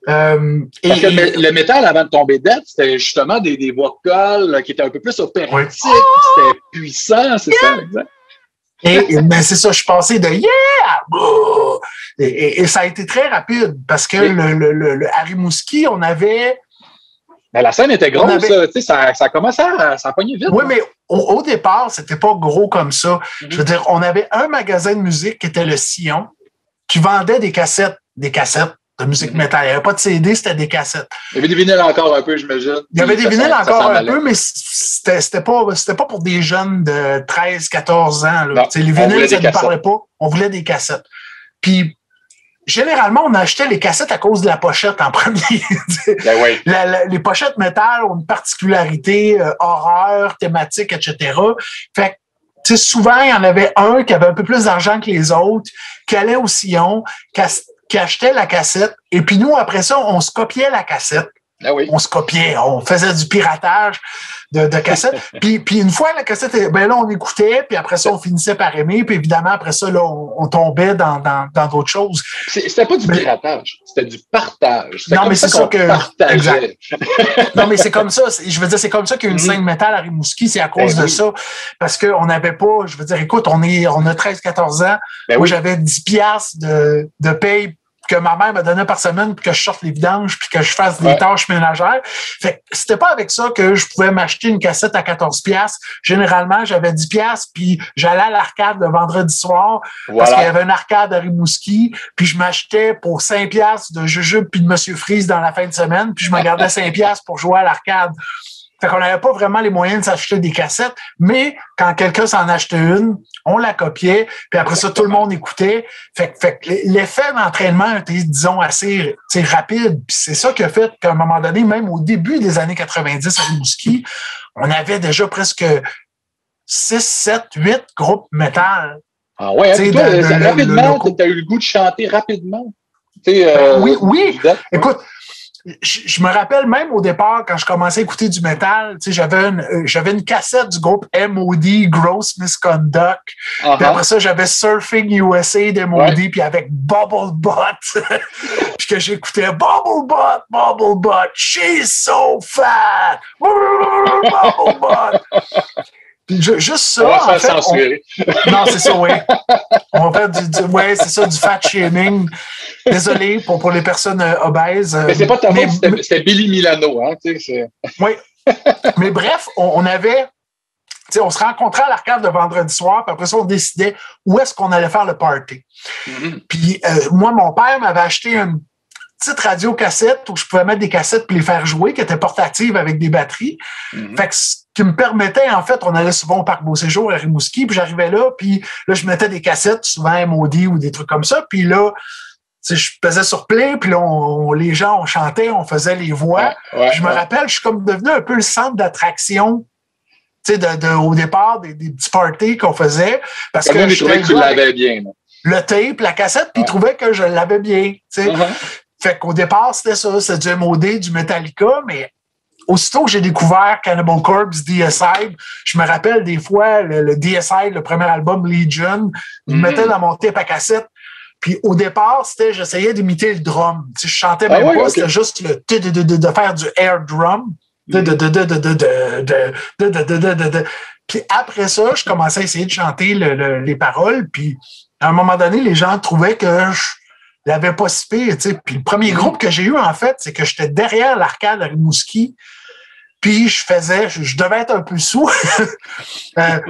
B: Parce que le métal, avant de tomber dead, c'était justement des vocals qui étaient un peu plus opératiques, c'était puissant, c'est ça, exact.
D: Mais c'est ça, je suis passé de et ça a été très rapide parce que le à Rimouski, on avait.
B: Mais la scène était grosse, ça commençait à pogner vite.
D: Oui, mais au départ, c'était pas gros comme ça. Je veux dire, on avait un magasin de musique qui était le Sillon, qui vendait des cassettes de musique métal. Il n'y avait pas de CD, c'était des cassettes.
B: Il y avait des vinyles encore un peu, j'imagine.
D: Il y avait des vinyles encore un peu, mais c'était pas pour des jeunes de 13, 14 ans. Là. Non, les vinyles, ça ne nous parlait pas. On voulait des cassettes. Puis, généralement, on achetait les cassettes à cause de la pochette en premier. Les pochettes métal ont une particularité horreur, thématique, etc. Fait que, souvent, il y en avait un qui avait un peu plus d'argent que les autres, qui allait au Sillon, qui achetait la cassette. Et puis nous, après ça, on se copiait la cassette.
B: Ah oui.
D: On se copiait, on faisait du piratage de cassettes. puis une fois, la cassette, ben là, on écoutait, puis après ça, on finissait par aimer, puis évidemment, après ça, là, on tombait dans d'autres choses.
B: C'était pas du piratage, c'était du partage. C'était
D: non, mais c'est ça que...
B: partageait.
D: Non, mais c'est comme ça. Je veux dire, c'est comme ça qu'il y a une scène métal à Rimouski, c'est à cause de ça. Parce qu'on n'avait pas, je veux dire, écoute, on a 13-14 ans. Moi, j'avais 10 piastres de paye que ma mère me donnait par semaine pour que je sorte les vidanges puis que je fasse des tâches ménagères. Fait que c'était pas avec ça que je pouvais m'acheter une cassette à 14 piastres. Généralement, j'avais 10 piastres puis j'allais à l'arcade le vendredi soir parce qu'il y avait une arcade à Rimouski puis je m'achetais pour 5 piastres de Jujube puis de Monsieur Freeze dans la fin de semaine puis je me gardais 5 piastres pour jouer à l'arcade. Fait qu'on n'avait pas vraiment les moyens de s'acheter des cassettes, mais quand quelqu'un s'en achetait une, on la copiait, puis après ça, tout le monde écoutait. Fait que l'effet d'entraînement était, disons, assez rapide. Puis c'est ça qui a fait qu'à un moment donné, même au début des années 90 à Rimouski, on avait déjà presque 6, 7, 8 groupes métal.
B: Ah ouais, toi, rapidement, tu as eu le goût de chanter rapidement.
D: Oui. Écoute, je me rappelle même au départ, quand je commençais à écouter du métal, j'avais une cassette du groupe M.O.D., Gross Misconduct. Puis après ça, j'avais Surfing USA d'M.O.D., puis avec Bubble Butt. Puis que j'écoutais Bubble Butt, she's so fat! Bubble Butt! Juste ça.
B: On va se faire censurer.
D: Non, c'est ça, oui. On va faire c'est ça, du fat shaming. Désolé pour les personnes obèses.
B: Mais c'est pas ta faute, c'était Billy Milano, hein, tu sais.
D: Oui. Mais bref, on avait. On se rencontrait à l'arcade le vendredi soir, puis après ça, on décidait où est-ce qu'on allait faire le party. Puis moi, mon père m'avait acheté une petite radio-cassette où je pouvais mettre des cassettes puis les faire jouer, qui était portative avec des batteries. Fait que ce qui me permettait, en fait, on allait souvent au Parc Beau-Séjour à Rimouski, puis j'arrivais là, puis là, je mettais des cassettes, souvent M.O.D. ou des trucs comme ça, puis là, je pesais sur play, puis là, les gens, on chantait, on faisait les voix. Je me rappelle, je suis comme devenu un peu le centre d'attraction, au départ, des petits parties qu'on faisait. Parce que
B: je trouvais que tu l'avais bien. Là.
D: Le tape, la cassette, puis ils trouvaient que je l'avais bien. Fait qu'au départ, c'était ça, c'était du M.O.D., du Metallica, mais aussitôt que j'ai découvert Cannibal Corpse, DSI, je me rappelle des fois, le DSI, le premier album Legion, je me mettais dans mon tape à cassette. Puis au départ, j'essayais d'imiter le drum. Je chantais même pas, c'était juste de faire du air drum. Puis après ça, je commençais à essayer de chanter les paroles. Puis à un moment donné, les gens trouvaient que je l'avais pas si pire. Puis le premier groupe que j'ai eu, en fait, c'est que j'étais derrière l'arcade à Rimouski. Puis je devais être un peu sourd.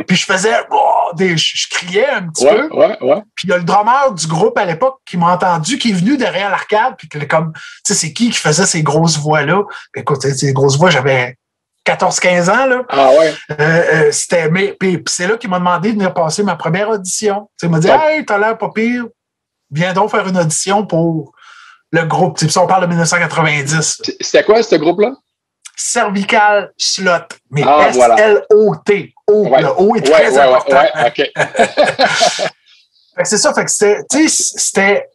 D: Puis je faisais, je criais un petit peu. Puis il y a le drummer du groupe à l'époque qui m'a entendu, qui est venu derrière l'arcade, puis comme, c'est qui faisait ces grosses voix-là? Puis écoute, ces grosses voix, j'avais 14-15 ans, là.
B: Ah ouais?
D: Puis c'est là qu'il m'a demandé de venir passer ma première audition. Il m'a dit, hey, t'as l'air pas pire. Viens donc faire une audition pour le groupe. Puis on parle de 1990.
B: C'était quoi, ce groupe-là?
D: Cervical Slot, mais S-L-O-T. Le O est très important.
B: OK.
D: C'est ça, fait que c'était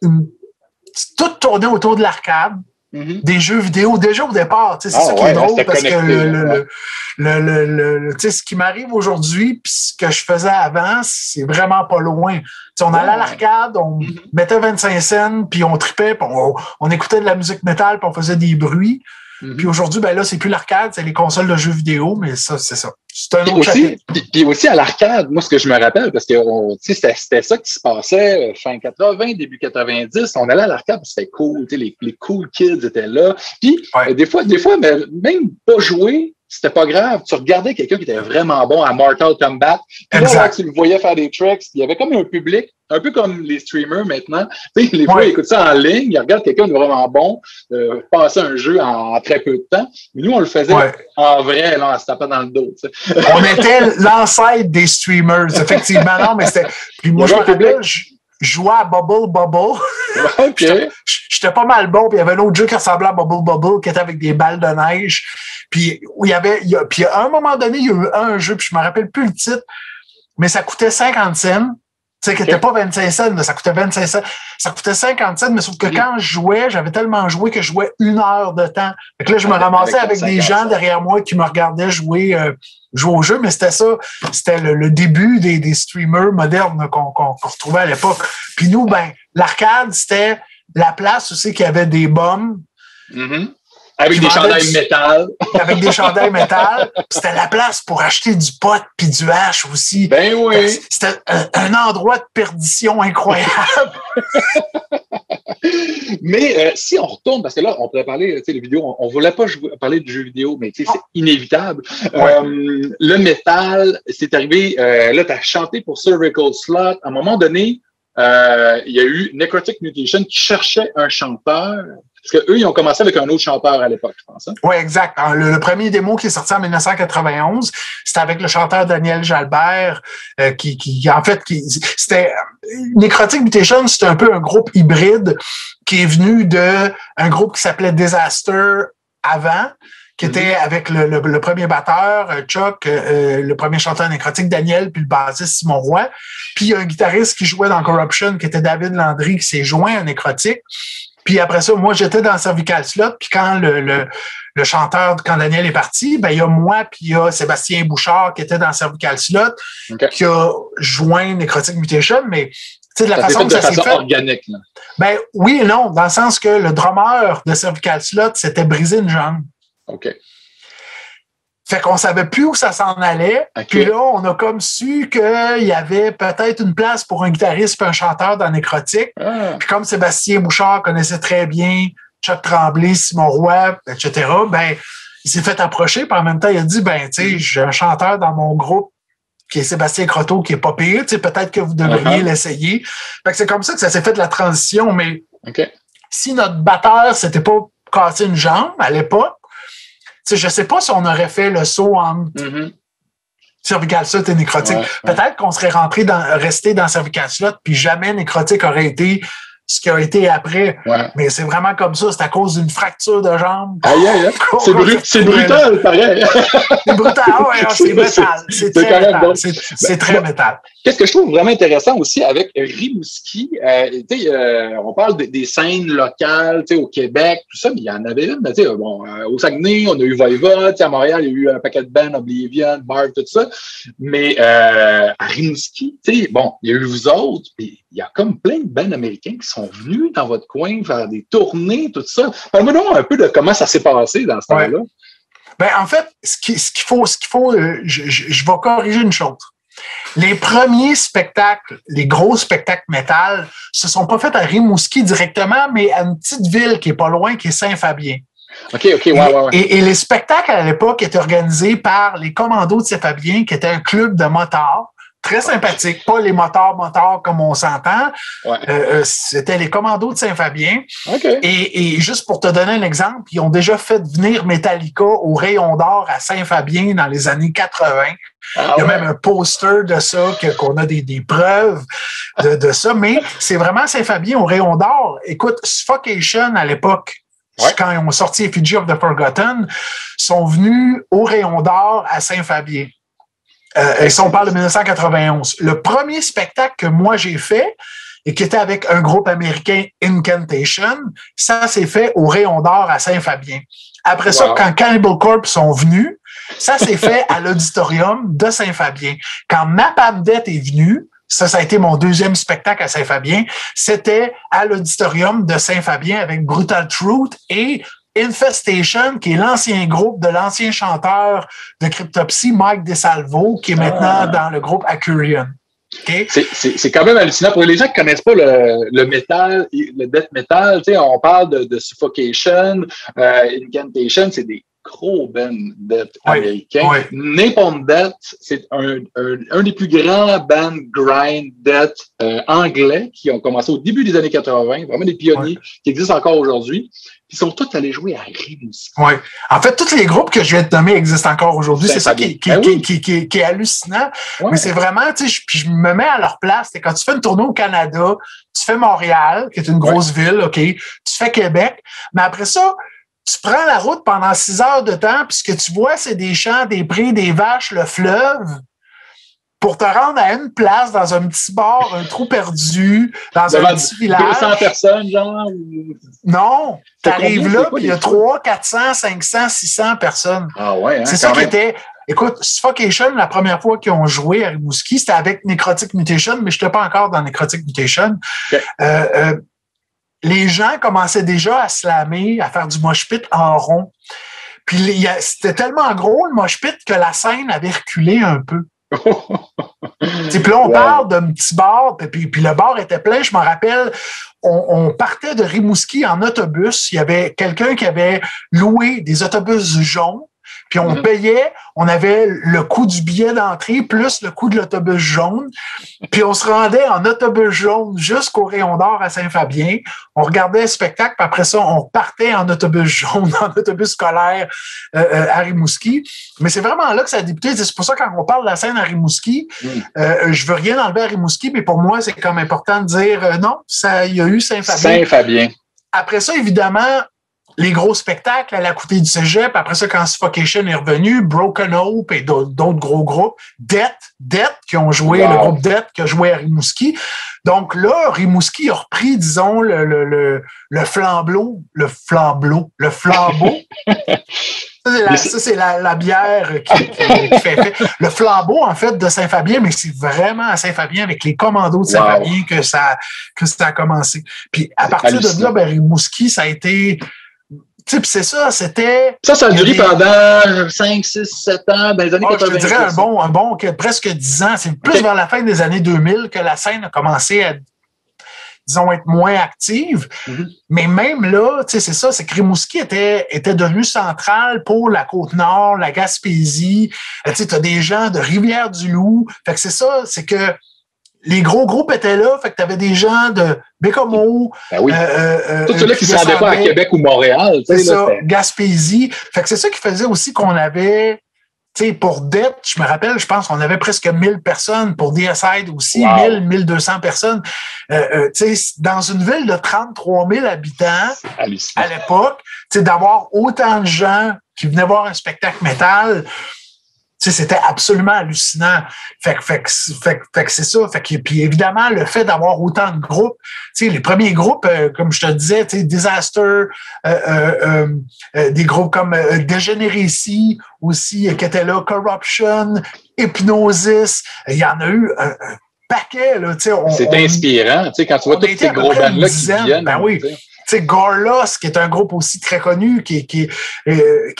D: tout tourné autour de l'arcade, des jeux vidéo déjà au départ. C'est ça qui est drôle parce que ce qui m'arrive aujourd'hui puis ce que je faisais avant, c'est vraiment pas loin. On allait à l'arcade, on mettait 25 cents, puis on tripait, puis on écoutait de la musique métal, puis on faisait des bruits. Puis aujourd'hui, ben là, c'est plus l'arcade, c'est les consoles de jeux vidéo, mais ça, c'est ça. C'est un autre chapitre.
B: Puis aussi à l'arcade, moi, ce que je me rappelle, parce que c'était ça qui se passait fin 80, début 90, on allait à l'arcade, c'était cool, les cool kids étaient là. Puis des fois, mais même pas jouer, c'était pas grave. Tu regardais quelqu'un qui était vraiment bon à Mortal Kombat. Puis là, tu le voyais faire des tricks. Il y avait comme un public, un peu comme les streamers maintenant. Les fois, ils écoutent ça en ligne, ils regardent quelqu'un de vraiment bon passer un jeu en très peu de temps. Mais nous, on le faisait en vrai, là, on se tapait dans le dos.
D: On était l'ancêtre des streamers, effectivement. Non, mais c'était. Puis moi, je me rappelle, je jouais à Bubble.
B: Okay.
D: J'étais pas mal bon. Puis il y avait un autre jeu qui ressemblait à Bubble qui était avec des balles de neige. Puis puis à un moment donné, il y a eu un jeu, puis je me rappelle plus le titre, mais ça coûtait 50 cents. Tu sais, qui n'était pas 25 cents, mais ça coûtait 25 cents. Ça coûtait 50 cents, mais sauf que quand je jouais, j'avais tellement joué que je jouais 1 heure de temps. Fait que là, je me ramassais avec des gens derrière moi qui me regardaient jouer au jeu, mais c'était ça. C'était le début des streamers modernes qu'on retrouvait à l'époque. Puis nous, l'arcade, c'était la place aussi qu'il y avait des bombes.
B: Mm-hmm. Avec des chandails métal.
D: Avec des chandails métal. C'était la place pour acheter du pot puis du hash aussi.
B: Ben oui.
D: C'était un endroit de perdition incroyable.
B: Mais si on retourne, parce que là, on pourrait parler, tu sais, les vidéos, on ne voulait pas parler de jeux vidéo, mais tu sais, c'est inévitable. Ouais. Le métal, c'est arrivé, là, tu as chanté pour Cervical Slot. À un moment donné, il y a eu Necrotic Mutation qui cherchait un chanteur. Parce qu'eux, ils ont commencé avec un autre chanteur à l'époque, je pense. Hein?
D: Oui, exact. Le premier démo qui est sorti en 1991, c'était avec le chanteur Daniel Jalbert, c'était Necrotic Mutation, c'était un peu un groupe hybride qui est venu d'un groupe qui s'appelait Disaster avant, qui était avec le premier batteur, Chuck, le premier chanteur nécrotique, Daniel, puis le bassiste Simon Roy. Puis il y a un guitariste qui jouait dans Corruption, qui était David Landry, qui s'est joint à Nécrotique. Puis après ça, moi, j'étais dans Cervical Slot, puis quand le chanteur, quand Daniel est parti, il y a moi, puis il y a Sébastien Bouchard qui était dans Cervical Slot, qui a joint Necrotic Mutation, mais tu sais, de la façon que ça s'est fait.
B: Organique, là.
D: Oui et non, dans le sens que le drummer de Cervical Slot s'était brisé une jambe.
B: OK.
D: Fait qu'on savait plus où ça s'en allait. Okay. Puis là, on a comme su qu'il y avait peut-être une place pour un guitariste et un chanteur dans Nécrotique. Ah. Puis comme Sébastien Bouchard connaissait très bien Chuck Tremblay, Simon Roy, etc., il s'est fait approcher. Puis en même temps, il a dit, tu sais, j'ai un chanteur dans mon groupe qui est Sébastien Croteau, qui est pas pire. Tu sais, peut-être que vous devriez l'essayer. Fait que c'est comme ça que ça s'est fait de la transition. Mais si notre batteur s'était pas cassé une jambe à l'époque, je ne sais pas si on aurait fait le saut entre Cervical Slot et Nécrotique. Peut-être qu'on serait resté dans Cervical Slot, puis jamais Nécrotique aurait été ce qui a été après. Ouais. Mais c'est vraiment comme ça. C'est à cause d'une fracture de jambe.
B: Aïe, aïe, aïe. C'est brutal, pareil.
D: C'est brutal, c'est métal. C'est très métal. C'est très métal.
B: Qu'est-ce que je trouve vraiment intéressant aussi avec Rimouski, on parle des scènes locales au Québec, tout ça, mais il y en avait une. Au Saguenay, on a eu Voivod, à Montréal, il y a eu un paquet de bands, Oblivion, Barb, tout ça. Mais à Rimouski, il y a eu vous autres, puis il y a comme plein de bands américains qui sont venus dans votre coin faire des tournées, tout ça. Parle-moi donc un peu de comment ça s'est passé dans ce temps-là.
D: En fait, ce qu'il faut, je vais corriger une chose. Les premiers spectacles, les gros spectacles métal, se sont pas faits à Rimouski directement, mais à une petite ville qui est pas loin, qui est Saint-Fabien.
B: OK, ouais.
D: Et les spectacles à l'époque étaient organisés par les Commandos de Saint-Fabien, qui était un club de motards. Très sympathique, pas les motards comme on s'entend. C'était les Commandos de Saint-Fabien.
B: Okay.
D: Et juste pour te donner un exemple, ils ont déjà fait venir Metallica au Rayon d'Or à Saint-Fabien dans les années 80. Il y a même un poster de ça, qu'on a des preuves de ça. Mais c'est vraiment Saint-Fabien au Rayon d'Or. Écoute, Suffocation à l'époque, quand ils ont sorti Effigy of the Forgotten, sont venus au Rayon d'Or à Saint-Fabien. Si on parle de 1991. Le premier spectacle que moi j'ai fait et qui était avec un groupe américain, Incantation, ça s'est fait au Rayon d'Or à Saint-Fabien. Après ça, quand Cannibal Corpse sont venus, ça s'est fait à l'auditorium de Saint-Fabien. Quand Napalm Death est venu, ça a été mon deuxième spectacle à Saint-Fabien, c'était à l'auditorium de Saint-Fabien avec Brutal Truth et Infestation, qui est l'ancien groupe de l'ancien chanteur de Cryptopsy, Mike DeSalvo, qui est maintenant dans le groupe Accurian. Okay?
B: C'est quand même hallucinant. Pour les gens qui ne connaissent pas le métal, le death metal, on parle de Suffocation, Incantation, c'est des gros bands death américains. Napalm Death, c'est un des plus grands bands grind death anglais qui ont commencé au début des années 80, vraiment des pionniers qui existent encore aujourd'hui. Ils sont tous allés jouer à Rimouski.
D: Oui. En fait, tous les groupes que je viens de nommer existent encore aujourd'hui. C'est ça qui est hallucinant. Mais c'est vraiment, puis je me mets à leur place. Quand tu fais une tournée au Canada, tu fais Montréal, qui est une grosse ville, OK, tu fais Québec, mais après ça, tu prends la route pendant 6 heures de temps, puis ce que tu vois, c'est des champs, des prés, des vaches, le fleuve. pour te rendre à une place, dans un petit bar, un trou perdu, dans un petit village.
B: 200 personnes, genre?
D: Non, t'arrives là, puis il y a 300, 400, 500, 600 personnes.
B: Ah ouais, hein,
D: c'est ça qui était... Écoute, Suffocation, la première fois qu'ils ont joué à Rimouski, c'était avec Necrotic Mutation, mais je n'étais pas encore dans Necrotic Mutation. Okay. Les gens commençaient déjà à slammer, à faire du mosh pit en rond. Puis c'était tellement gros, le mosh pit, que la scène avait reculé un peu. Puis là, on parle d'un petit bar, puis le bar était plein. Je me rappelle, on partait de Rimouski en autobus. Il y avait quelqu'un qui avait loué des autobus jaunes. Puis on payait, on avait le coût du billet d'entrée plus le coût de l'autobus jaune. Puis on se rendait en autobus jaune jusqu'au Rayon d'Or à Saint-Fabien. On regardait le spectacle, puis après ça, on partait en autobus jaune, en autobus scolaire à Rimouski. Mais c'est vraiment là que ça a débuté. C'est pour ça que quand on parle de la scène à Rimouski, je veux rien enlever à Rimouski, mais pour moi, c'est comme important de dire non, il y a eu Saint-Fabien.
B: Saint-Fabien.
D: Après ça, évidemment, les gros spectacles à la Coutée du Cégep. Après ça, quand Suffocation est revenu, Broken Hope et d'autres gros groupes, Death qui ont joué, le groupe Death qui a joué à Rimouski. Donc là, Rimouski a repris, disons, le flambeau. Ça, c'est la bière qui fait. Le flambeau, en fait, de Saint-Fabien, mais c'est vraiment à Saint-Fabien, avec les commandos de Saint-Fabien, que ça a commencé. Puis à partir de là, Rimouski, ça a été... Tu sais, puis c'est ça, c'était...
B: Ça a duré pendant 5, 6, 7 ans, dans les années 80.
D: Je te dirais un bon presque 10 ans. C'est plus vers la fin des années 2000 que la scène a commencé à, disons, être moins active. Mais même là, tu sais, c'est ça, c'est que Rimouski était devenu central pour la Côte-Nord, la Gaspésie. Tu sais, t'as des gens de Rivière-du-Loup. Fait que c'est ça, c'est que les gros groupes étaient là, fait que t'avais des gens de Bécomo.
B: Tous ceux-là qui ne se rendaient pas à Québec ou Montréal.
D: C'est ça, Gaspésie. Fait que c'est ça qui faisait aussi qu'on avait, tu sais, pour Death, je me rappelle, je pense qu'on avait presque 1000 personnes. Pour Deicide aussi, 1200 personnes. Tu sais, dans une ville de 33 000 habitants, à l'époque, tu sais, d'avoir autant de gens qui venaient voir un spectacle métal, tu sais, c'était absolument hallucinant. Fait que c'est ça. Fait que, puis évidemment, le fait d'avoir autant de groupes, tu sais, les premiers groupes, comme je te disais, tu sais, Disaster, des groupes comme Degeneracy aussi, qui étaient là, Corruption, Hypnosis, il y en a eu un paquet, là, tu sais.
B: C'est inspirant, tu sais, quand tu vois tous ces gros bands-là qui viennent.
D: Ben oui. Tu sais, Gorlos, qui est un groupe aussi très connu, qui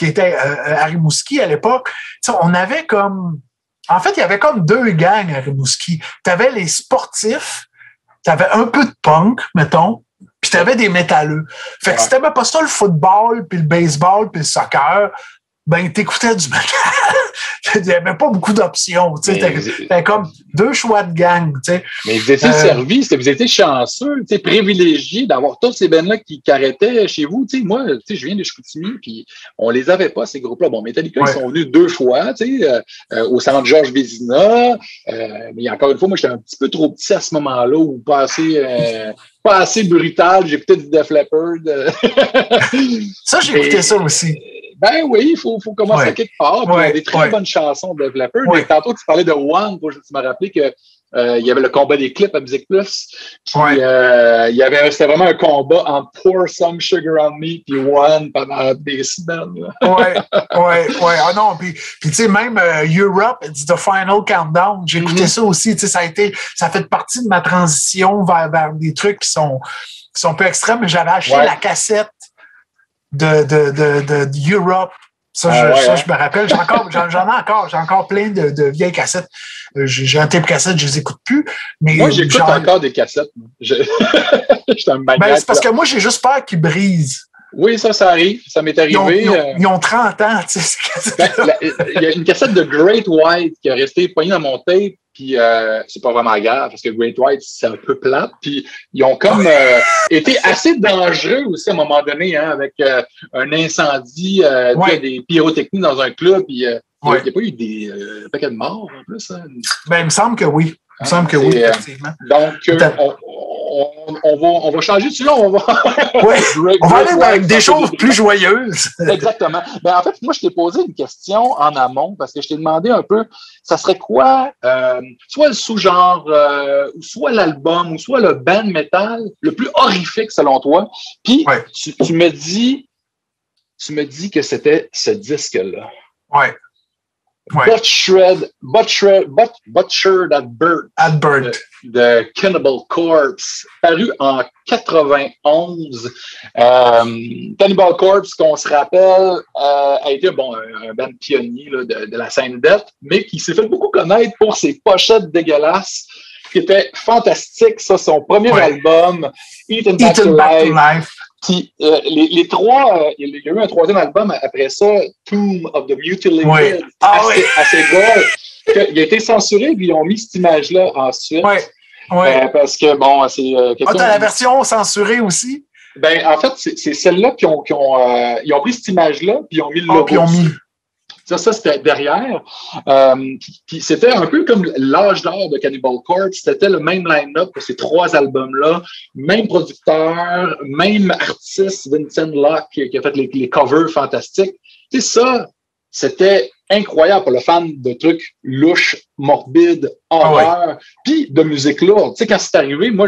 D: était à Rimouski à l'époque, tu sais, on avait comme... En fait, il y avait comme 2 gangs à Rimouski. Tu avais les sportifs, tu avais un peu de punk, mettons, puis tu avais des métalleux. Fait que si t'aimais pas ça, le football, puis le baseball, puis le soccer, ben t'écoutais du métal. Il n'y avait pas beaucoup d'options. Tu sais, t'avais comme 2 choix de gang. Tu sais.
B: Mais vous étiez servi, vous étiez chanceux, tu sais, privilégié d'avoir tous ces bands-là qui arrêtaient chez vous. Tu sais, moi, tu sais, je viens de Chicoutimi, puis on les avait pas, ces groupes-là. Bon, Metallica, ils sont venus 2 fois, tu sais, au centre Georges Vézina. Mais encore une fois, moi, j'étais un petit peu trop petit à ce moment-là, ou pas assez brutal. J'écoutais du Def Leppard.
D: Ça, j'écoutais ça aussi.
B: Ben oui, il faut commencer à quelque part. Il y a des très bonnes chansons de Def Leppard. Mais tantôt, tu parlais de One. Tu m'as rappelé que il y avait le combat des clips à Musique Plus. Puis, c'était vraiment un combat entre Pour Some Sugar on Me puis One pendant des semaines.
D: Ah non, puis tu sais, même Europe, it's the final countdown. J'écoutais ça aussi. Tu sais, ça fait partie de ma transition vers des trucs qui sont un peu extrêmes. Mais j'avais acheté la cassette de Europe. Ça, je me rappelle. J'ai encore plein de vieilles cassettes. J'ai un tape cassette, je les écoute plus. Mais
B: moi, j'écoute encore des cassettes. Je suis un maniaque.
D: C'est parce que moi, j'ai juste peur qu'ils brisent.
B: Oui, ça arrive. Ça m'est arrivé.
D: Ils ont 30 ans, tu sais.
B: Il y a une cassette de Great White qui est restée poignée dans mon tape, puis c'est pas vraiment grave, parce que Great White, c'est un peu plate, puis ils ont comme été assez dangereux aussi à un moment donné, hein, avec un incendie, des pyrotechnies dans un club, puis il n'y a pas eu des paquets de morts en plus. Hein?
D: Ben, il me semble que oui. Il me semble que oui, effectivement.
B: Donc, on va changer de là, on va
D: aller avec des choses plus joyeuses.
B: Exactement. Ben, en fait, moi, je t'ai posé une question en amont parce que je t'ai demandé un peu, ça serait quoi, soit le sous-genre, ou soit l'album, ou soit le band metal le plus horrifique selon toi. Puis, tu me dis que c'était ce disque-là.
D: Ouais.
B: Butchered at Birth de Cannibal Corpse, paru en 91. Cannibal Corpse, qu'on se rappelle, a été un band pionnier là, de la scène death, mais qui s'est fait beaucoup connaître pour ses pochettes dégueulasses, qui étaient fantastiques. Ça, son premier album, Eaten Back to Life. Puis, les trois, il y a eu un troisième album après ça, Tomb of the Mutilated, assez gore. Il a été censuré, puis ils ont mis cette image-là ensuite. Parce que, bon, c'est...
D: t'as la version censurée aussi?
B: Ben, en fait, c'est celle-là ils ont pris cette image-là, puis ils ont mis le logo. Ça, c'était derrière. Puis c'était un peu comme l'âge d'or de Cannibal Corpse. C'était le même line-up pour ces trois albums-là. Même producteur, même artiste, Vincent Locke, qui a fait les covers fantastiques. Tu sais, ça, c'était incroyable pour le fan de trucs louches, morbides, horreur, puis de musique lourde. Tu sais, quand c'est arrivé, moi,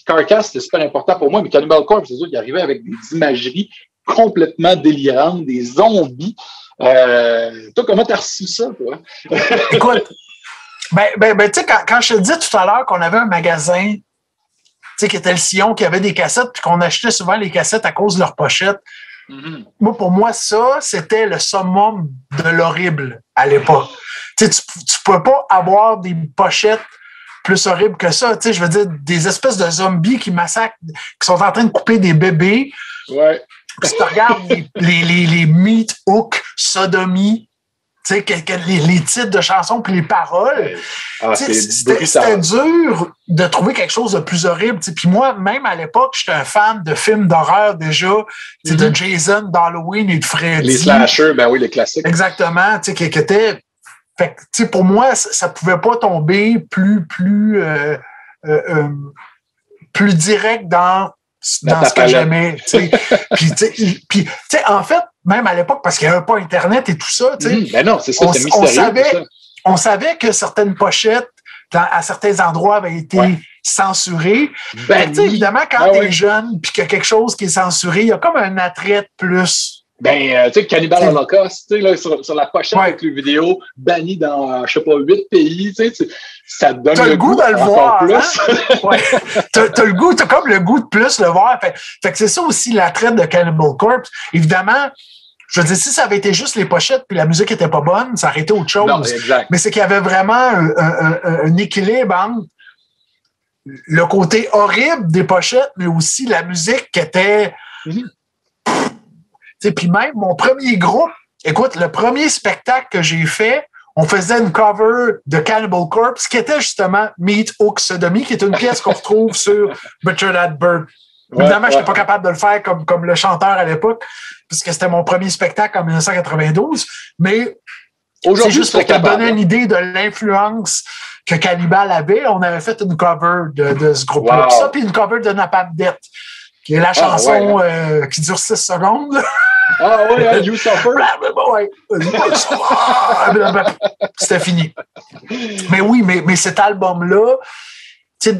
B: Carcass, c'était super important pour moi, mais Cannibal Corpse, c'est sûr, il arrivait avec des imageries complètement délirantes, des zombies. Toi, comment t'as reçu ça, toi?
D: Écoute, tu sais, quand je te dis tout à l'heure qu'on avait un magasin, tu sais, qui était le Sillon, qui avait des cassettes, puis qu'on achetait souvent les cassettes à cause de leurs pochettes. Moi, pour moi, ça, c'était le summum de l'horrible à l'époque. Tu sais, tu peux pas avoir des pochettes plus horribles que ça. Tu sais, je veux dire, des espèces de zombies qui massacrent, qui sont en train de couper des bébés.
B: Ouais.
D: Si tu regardes les Meat Hook, Sodomie, tu sais, les titres de chansons puis les paroles, c'était dur de trouver quelque chose de plus horrible. Puis moi, même à l'époque, j'étais un fan de films d'horreur déjà, de Jason, d'Halloween et de Freddy.
B: Les slashers, ben oui, les classiques.
D: Exactement, tu sais, qui étaient... Fait que, tu sais, pour moi, ça pouvait pas tomber plus direct dans ce que j'aimais. Puis, tu sais, en fait, même à l'époque, parce qu'il n'y avait pas Internet et tout ça, tu sais.
B: Ben non, c'est ça, c'est mystérieux.
D: On savait que certaines pochettes, à certains endroits, avaient été censurées. Ben, évidemment, quand tu es jeune puis qu'il y a quelque chose qui est censuré, il y a comme un attrait de plus.
B: Ben, tu sais, Cannibal Holocaust, tu sais, là, sur la pochette avec les vidéos, banni dans, je sais pas, 8 pays, tu sais, ça te donne
D: le goût de le voir.
B: Plus.
D: Hein? T'as comme le goût de plus le voir. Fait que c'est ça aussi l'attrait de Cannibal Corpse. Évidemment, je veux dire, si ça avait été juste les pochettes puis la musique était pas bonne, ça aurait été autre chose.
B: Non, exact.
D: Mais c'est qu'il y avait vraiment un équilibre entre le côté horrible des pochettes, mais aussi la musique qui était... Puis même mon premier groupe, écoute, le premier spectacle que j'ai fait, on faisait une cover de Cannibal Corpse qui était justement Meat Hook Sodomie, qui est une pièce qu'on retrouve sur Butchered at Birth. Évidemment, je n'étais pas capable de le faire comme le chanteur à l'époque, puisque c'était mon premier spectacle en 1992, mais c'est juste pour te donner une idée de l'influence que Cannibal avait. On avait fait une cover de ce groupe-là. Wow. Ça, puis une cover de Napalm Death, qui est la chanson qui dure 6 secondes.
B: Ah oui, hein, You Suffer.
D: C'était fini. Mais oui, mais cet album-là,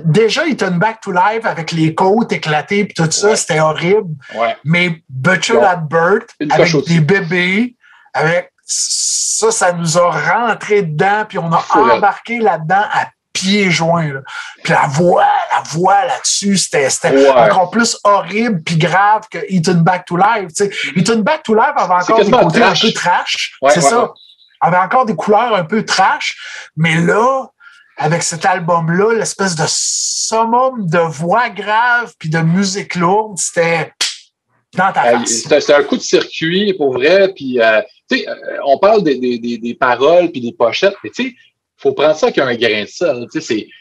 D: déjà, il Eaten Back to Life avec les côtes éclatées et tout ça, c'était horrible.
B: Ouais.
D: Mais Butchered at Birth, avec des bébés, avec ça nous a rentré dedans, puis on a embarqué là-dedans à pieds joints. Là. Puis la voix là-dessus, c'était encore plus horrible puis grave que Eaten Back to Life. Eaten Back to Life avait encore des côtés un peu trash. C'est ça. Avait encore des couleurs un peu trash. Mais là, avec cet album-là, l'espèce de summum de voix grave puis de musique lourde, c'était dans ta face.
B: C'était un coup de circuit, pour vrai. Puis, on parle des paroles puis des pochettes, mais tu sais, faut prendre ça avec un grain de sel.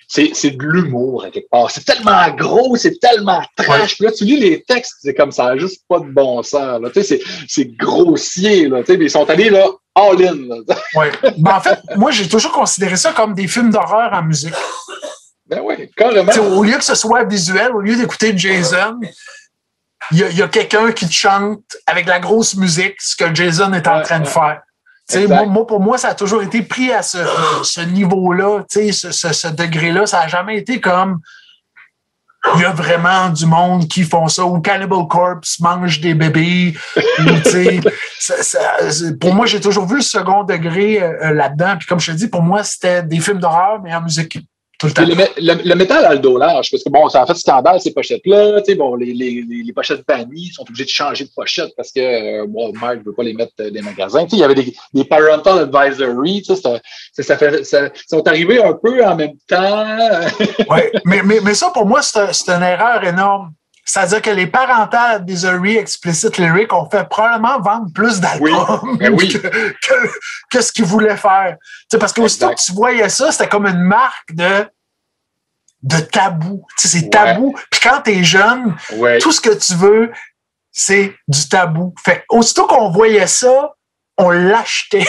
B: C'est de l'humour, à quelque part. C'est tellement gros, c'est tellement trash. Puis là, tu lis les textes, c'est comme ça, juste pas de bon sens. C'est grossier. Là, ils sont allés là, all-in.
D: Oui. En fait, moi, j'ai toujours considéré ça comme des films d'horreur en musique.
B: Ben oui, carrément.
D: Au lieu que ce soit visuel, au lieu d'écouter Jason, il y a quelqu'un qui te chante avec la grosse musique ce que Jason est en train de faire. Pour moi, ça a toujours été pris à ce niveau-là, ce degré-là. Ça n'a jamais été comme il y a vraiment du monde qui font ça, ou Cannibal Corpse mange des bébés. Pour moi, j'ai toujours vu le second degré là-dedans. Puis comme je te dis, pour moi, c'était des films d'horreur, mais en musique. Tout le temps.
B: Le métal a le dos large, parce que bon, ça a fait scandale, ces pochettes-là. Bon, les pochettes bannies sont obligées de changer de pochette parce que Walmart ne veut pas les mettre dans les magasins. Il y avait des parental advisory, ça sont arrivés un peu en même temps.
D: Oui, mais ça, pour moi, c'est une erreur énorme. C'est-à-dire que les parental advisory explicit lyric ont fait probablement vendre plus d'albums que ce qu'ils voulaient faire. Parce qu'aussitôt que tu voyais ça, c'était comme une marque de tabou. C'est tabou. Puis quand t'es jeune, tout ce que tu veux, c'est du tabou. Fait aussitôt qu'on voyait ça, on l'achetait.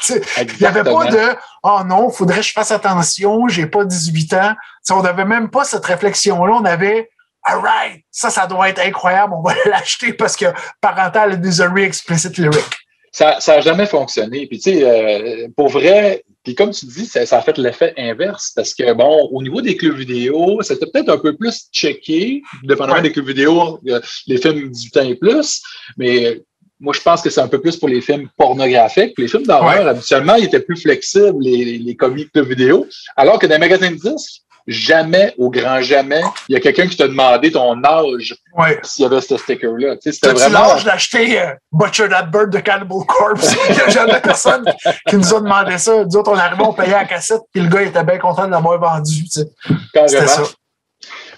D: Il n'y avait pas de « Oh non, il faudrait que je fasse attention, j'ai pas 18 ans. » On n'avait même pas cette réflexion-là. On avait all right, ça doit être incroyable, on va l'acheter parce que parental advisory explicit lyric.
B: Ça n'a jamais fonctionné. Puis, tu sais, pour vrai, puis comme tu dis, ça a fait l'effet inverse parce que, bon, au niveau des clubs vidéo, c'était peut-être un peu plus checké, dépendamment des clubs vidéo, les films 18 ans et plus, mais moi, je pense que c'est un peu plus pour les films pornographiques. Les films d'horreur, habituellement, ils étaient plus flexibles, les commis clubs vidéo, alors que dans les magasins de disques, jamais, au grand jamais, il y a quelqu'un qui t'a demandé ton âge s'il y avait ce sticker-là. C'était vraiment...
D: l'âge d'acheter Butcher That Bird de Cannibal Corpse? Il n'y a jamais personne qui nous a demandé ça. Nous autres, on arrivait, on payait la cassette, puis le gars était bien content de l'avoir vendu. C'était ça.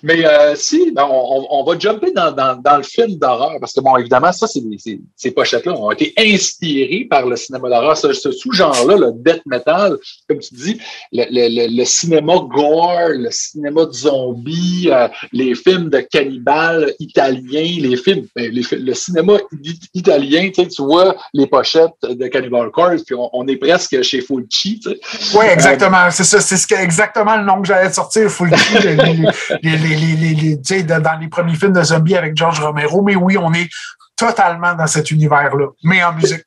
B: Mais on va jumper dans le film d'horreur, parce que, bon, évidemment, ça, ces pochettes-là ont été inspirées par le cinéma d'horreur. Ce sous-genre-là, le death metal, comme tu dis, le cinéma gore, le cinéma de zombies, les films de cannibales italiens, le cinéma italien, tu vois les pochettes de Cannibal Corpse, puis on est presque chez Fulci.
D: Oui, exactement. C'est ça. C'est exactement le nom que j'allais sortir, Fulci. Dans les premiers films de zombies avec George Romero, mais oui, on est totalement dans cet univers-là, mais en musique.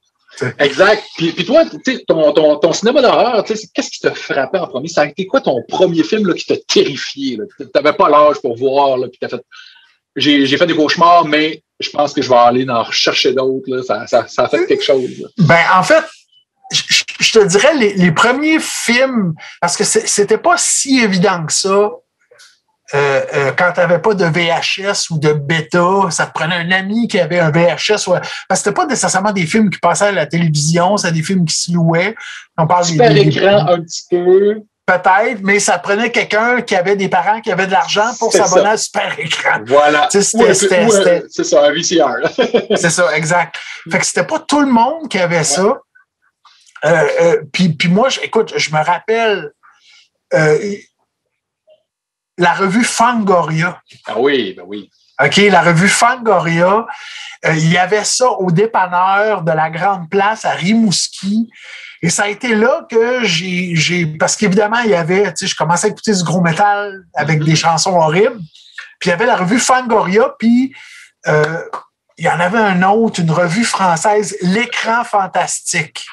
B: Exact. Puis toi, ton cinéma d'horreur, qu'est-ce qui t'a frappé en premier? Ça a été quoi ton premier film là, qui t'a terrifié? Tu n'avais pas l'âge pour voir, là, puis t'as fait. J'ai fait des cauchemars, mais je pense que je vais aller en rechercher d'autres. Là. Ça a fait quelque chose. Là.
D: Ben, en fait, je te dirais les premiers films, parce que c'était pas si évident que ça. Quand tu n'avais pas de VHS ou de bêta, ça te prenait un ami qui avait un VHS. Parce que c'était pas nécessairement des films qui passaient à la télévision, c'était des films qui se louaient. On parle
B: super écran un petit peu.
D: Peut-être, mais ça prenait quelqu'un qui avait des parents qui avaient de l'argent pour s'abonner à super écran.
B: Voilà. C'est ça, un VCR.
D: C'est ça, exact. Fait que c'était pas tout le monde qui avait ça. Puis moi, écoute, je me rappelle... la revue Fangoria.
B: Ah oui, ben oui.
D: OK, la revue Fangoria, il y avait ça au dépanneur de la Grande Place à Rimouski. Et ça a été là que parce qu'évidemment, il y avait, je commençais à écouter du gros métal avec des chansons horribles. Puis il y avait la revue Fangoria, puis il y en avait une revue française, L'Écran Fantastique.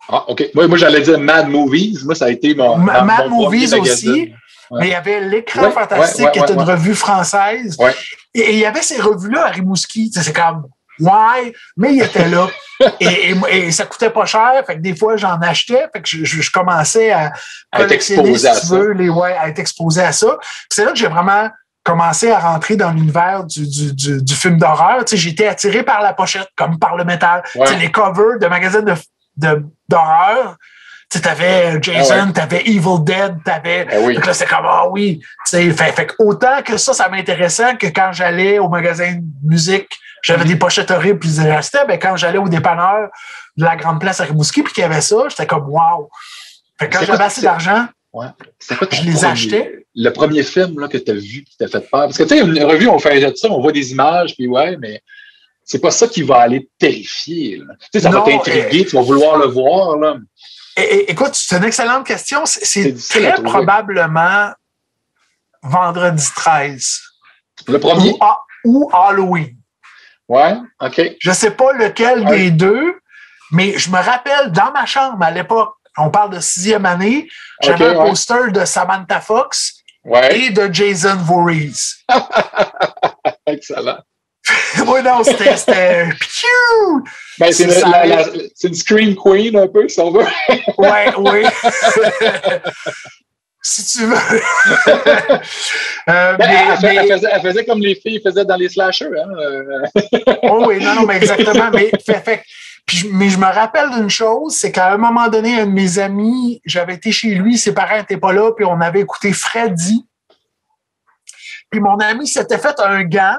B: Ah, OK. Moi j'allais dire Mad Movies. Moi, ça a été
D: Mad Movies aussi. Ouais. Mais il y avait L'Écran Fantastique, qui est une revue française. Ouais. Et il y avait ces revues-là à Rimouski. C'est comme, mais il était là. et ça coûtait pas cher. Fait que des fois, j'en achetais. Fait que je commençais à collectionner, si tu veux, à être exposé à ça. Puis c'est là que j'ai vraiment commencé à rentrer dans l'univers du film d'horreur. J'étais attiré par la pochette, comme par le métal. Ouais. Les covers de magazines d'horreur. Tu avais Jason, tu avais Evil Dead, Donc là, c'est comme, oui. Fait autant que ça m'intéressait que quand j'allais au magasin de musique, j'avais des pochettes horribles puis ils restaient. Ben, quand j'allais au dépanneur de la Grande Place à Rimouski puis qu'il y avait ça, j'étais comme, wow. Fait que quand j'avais assez d'argent, je les achetais.
B: Le premier film là, que tu as vu qui t'a fait peur. Parce que, tu sais, une revue, on fait ça, on voit des images, puis mais c'est pas ça qui va aller te terrifier. Tu sais, ça va t'intriguer, tu vas vouloir le voir, là.
D: Écoute, c'est une excellente question. C'est très probablement Vendredi 13.
B: Le premier?
D: Ou Halloween.
B: Ouais, OK.
D: Je sais pas lequel des deux, mais je me rappelle, dans ma chambre à l'époque, on parle de 6e année, j'avais un poster de Samantha Fox et de Jason Voorhees.
B: Excellent.
D: Oui, non, c'était...
B: Ben, c'est une Scream Queen, un peu, si on veut.
D: Oui. Si tu veux.
B: Elle faisait comme les filles faisaient dans les slashers. Hein?
D: Oh oui, non, mais exactement. Mais je me rappelle d'une chose, c'est qu'à un moment donné, un de mes amis, j'avais été chez lui, ses parents n'étaient pas là, puis on avait écouté Freddy. Puis mon ami s'était fait un gant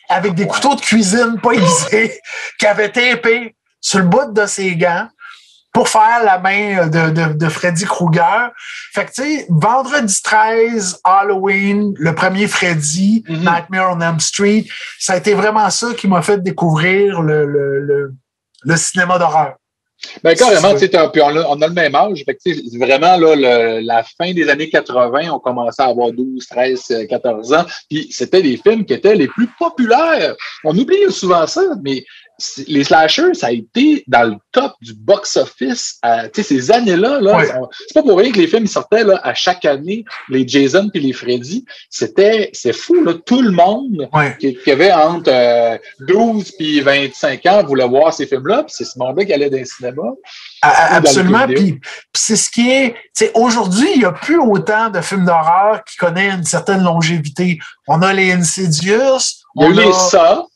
D: avec des couteaux de cuisine pas aiguisés qui avait tapé sur le bout de ses gants pour faire la main de Freddy Krueger. Fait que, tu sais, vendredi 13, Halloween, le premier Freddy, Nightmare on Elm Street, ça a été vraiment ça qui m'a fait découvrir le cinéma d'horreur.
B: Ben carrément, tu sais, puis on a le même âge. Fait que, vraiment, là, la fin des années 80, on commençait à avoir 12, 13, 14 ans. Puis c'était les films qui étaient les plus populaires. On oublie souvent ça, mais les slashers, ça a été dans le top du box-office. Tu sais, ces années-là, c'est pas pour rien que les films sortaient là, à chaque année, les Jason puis les Freddy. C'est fou, là. Tout le monde qui avait entre 12 puis 25 ans voulait voir ces films-là. Puis c'est ce monde-là qui allait dans le cinéma.
D: Absolument. Puis c'est ce qui est... Aujourd'hui, il n'y a plus autant de films d'horreur qui connaissent une certaine longévité. On a les Insidious.
B: Il y a eu les Saw.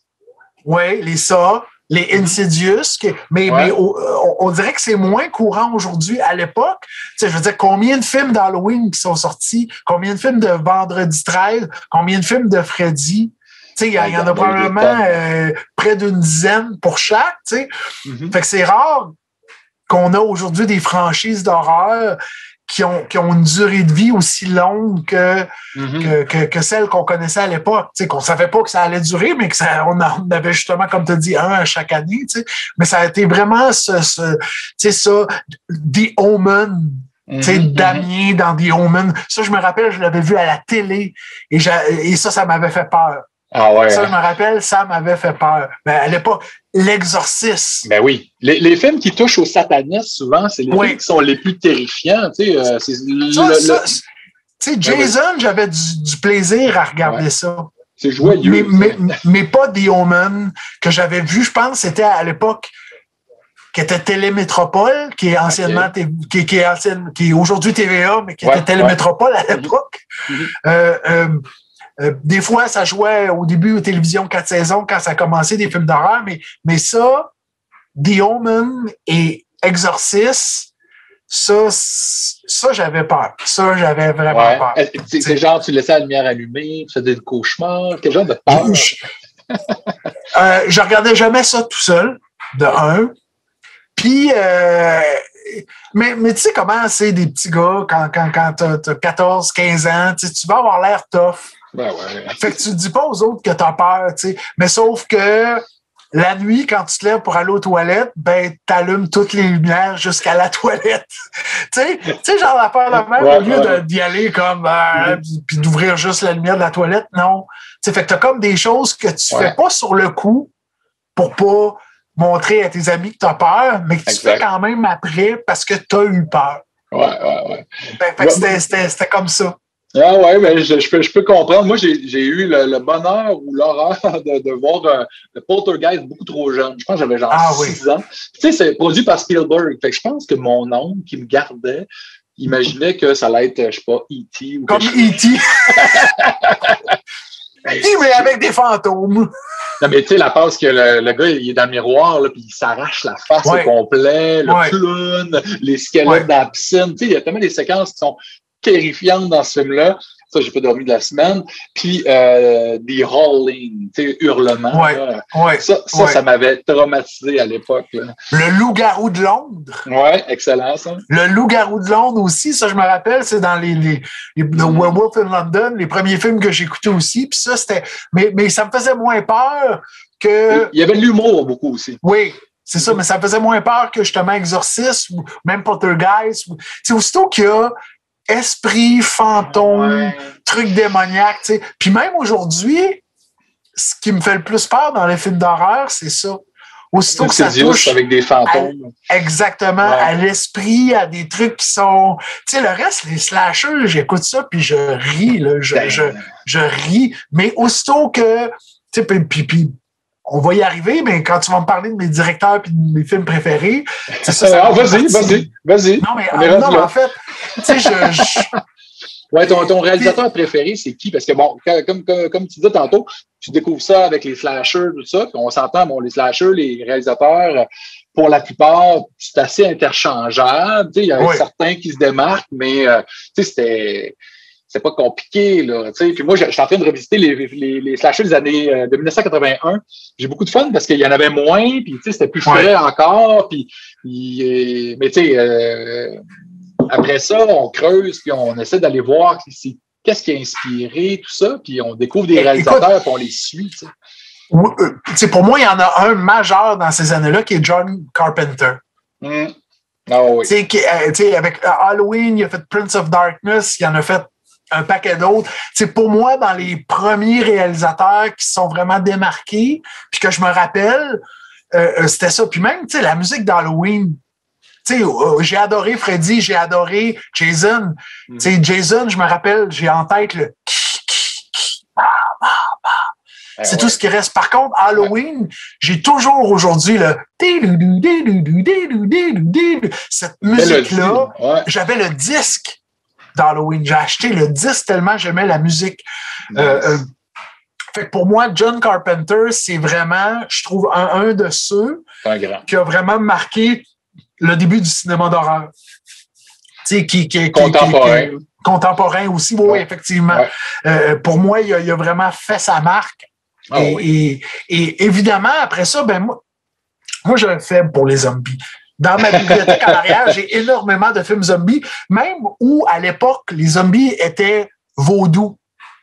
D: Oui, les Saw. Les Insidious, mais on dirait que c'est moins courant aujourd'hui. À l'époque, je veux dire, combien de films d'Halloween qui sont sortis, combien de films de Vendredi 13, combien de films de Freddy, il y en a probablement près d'une dizaine pour chaque. Fait que c'est rare qu'on a aujourd'hui des franchises d'horreur qui ont une durée de vie aussi longue que celle qu'on connaissait à l'époque. Qu'on ne savait pas que ça allait durer, mais on avait justement, comme tu as dit, un à chaque année. Mais ça a été vraiment ça, The Omen. Damien dans The Omen. Ça, je me rappelle, je l'avais vu à la télé et ça m'avait fait peur.
B: Ah ouais.
D: Ça, je me rappelle, ça m'avait fait peur. Mais à l'époque, L'Exorciste.
B: Ben oui. Les films qui touchent au satanisme, souvent, c'est les films qui sont les plus terrifiants.
D: Jason, j'avais du plaisir à regarder ça.
B: C'est joyeux.
D: Mais pas The Omen, que j'avais vu, je pense, c'était à l'époque qui était Télémétropole, qui est anciennement, qui est aujourd'hui TVA, mais qui était Télémétropole à l'époque. Des fois, ça jouait au début aux télévisions 4 saisons quand ça a commencé des films d'horreur, mais ça, The Omen et Exorcist, ça j'avais peur. Ça, j'avais vraiment peur.
B: C'est genre, tu laissais la lumière allumée, tu faisais des cauchemars, quel genre de peur?
D: Je regardais jamais ça tout seul, de un. Puis, mais tu sais comment c'est des petits gars quand t'as 14, 15 ans, tu vas avoir l'air tough.
B: Ben ouais.
D: Fait que tu dis pas aux autres que t'as peur, tu sais. Mais sauf que la nuit, quand tu te lèves pour aller aux toilettes, ben, t'allumes toutes les lumières jusqu'à la toilette. Tu sais, genre l'affaire de même, au lieu d'y aller comme, puis d'ouvrir juste la lumière de la toilette, non. Tu sais, fait que t'as comme des choses que tu fais pas sur le coup pour pas montrer à tes amis que t'as peur, mais que tu fais quand même après parce que t'as eu peur.
B: Ouais.
D: Fait que c'était comme ça.
B: Ah ouais, mais je peux comprendre. Moi, j'ai eu le bonheur ou l'horreur de voir le Poltergeist beaucoup trop jeune. Je pense que j'avais genre 6 ans. Tu sais, c'est produit par Spielberg. Fait que je pense que mon oncle qui me gardait imaginait que ça allait être, je sais pas, E.T. ou
D: comme E.T. mais avec des fantômes.
B: Non, mais tu sais, la passe que le gars, il est dans le miroir, là, puis il s'arrache la face au complet, le clown, les squelettes dans la piscine. Tu sais, il y a tellement des séquences qui sont terrifiante dans ce film-là. Ça, j'ai pas dormi de la semaine. Puis, des howling, tu sais, hurlements. Ça m'avait traumatisé à l'époque. Là.
D: Le Loup-garou de Londres.
B: Ouais, excellent, ça.
D: Le Loup-garou de Londres aussi, ça, je me rappelle, c'est dans les Werewolf in London, les premiers films que j'écoutais aussi. Puis ça, c'était... Mais ça me faisait moins peur que...
B: Il y avait de l'humour beaucoup aussi.
D: Oui. C'est ça, mais ça me faisait moins peur que justement Exorcist ou même Poltergeist. C'est aussitôt qu'il y a esprit, fantôme, truc démoniaque, tu sais. Puis même aujourd'hui, ce qui me fait le plus peur dans les films d'horreur, c'est ça. Aussitôt que ça touche
B: avec des fantômes.
D: Exactement, à l'esprit, à des trucs qui sont... Tu sais, le reste, les slashers, j'écoute ça, puis je ris, là, je ris. Mais aussitôt que... Tu sais, puis on va y arriver, mais quand tu vas me parler de mes directeurs et de mes films préférés, c'est ça.
B: Vas-y.
D: Non, mais en fait, tu sais,
B: Ouais, ton réalisateur préféré, c'est qui? Parce que, bon, comme tu disais tantôt, tu découvres ça avec les slashers, tout ça, puis on s'entend, bon, les slashers, les réalisateurs, pour la plupart, c'est assez interchangeable. Tu sais, il y a certains qui se démarquent, mais, tu sais, c'est pas compliqué, là. Tu sais. Puis moi, je suis en train de revisiter les slashers des années de 1981. J'ai beaucoup de fun parce qu'il y en avait moins, puis, tu sais, c'était plus frais encore, puis mais, tu sais, après ça, on creuse, puis on essaie d'aller voir qu'est-ce qui a inspiré tout ça, puis on découvre des réalisateurs, puis on les suit. Tu sais.
D: Pour moi, il y en a un majeur dans ces années-là qui est John Carpenter.
B: Oui.
D: Tu sais, avec Halloween, il a fait Prince of Darkness, il en a fait un paquet d'autres. Tu sais, pour moi, dans les premiers réalisateurs qui sont vraiment démarqués, puis que je me rappelle, c'était ça. Puis même, tu sais, la musique d'Halloween, tu sais, j'ai adoré Freddy, j'ai adoré Jason. Tu sais, Jason, je me rappelle, j'ai en tête le c'est tout ce qui reste. Par contre, Halloween, j'ai toujours aujourd'hui le cette musique-là. J'avais le disque d'Halloween. J'ai acheté le disque tellement j'aimais la musique. Fait que pour moi, John Carpenter, c'est vraiment, je trouve, un de ceux qui a vraiment marqué le début du cinéma d'horreur. Tu sais, contemporain aussi, oui, effectivement. Pour moi, il a vraiment fait sa marque. Et évidemment, après ça, ben moi j'ai un faible pour les zombies. Dans ma bibliothèque en arrière, j'ai énormément de films zombies, même où, à l'époque, les zombies étaient vaudous.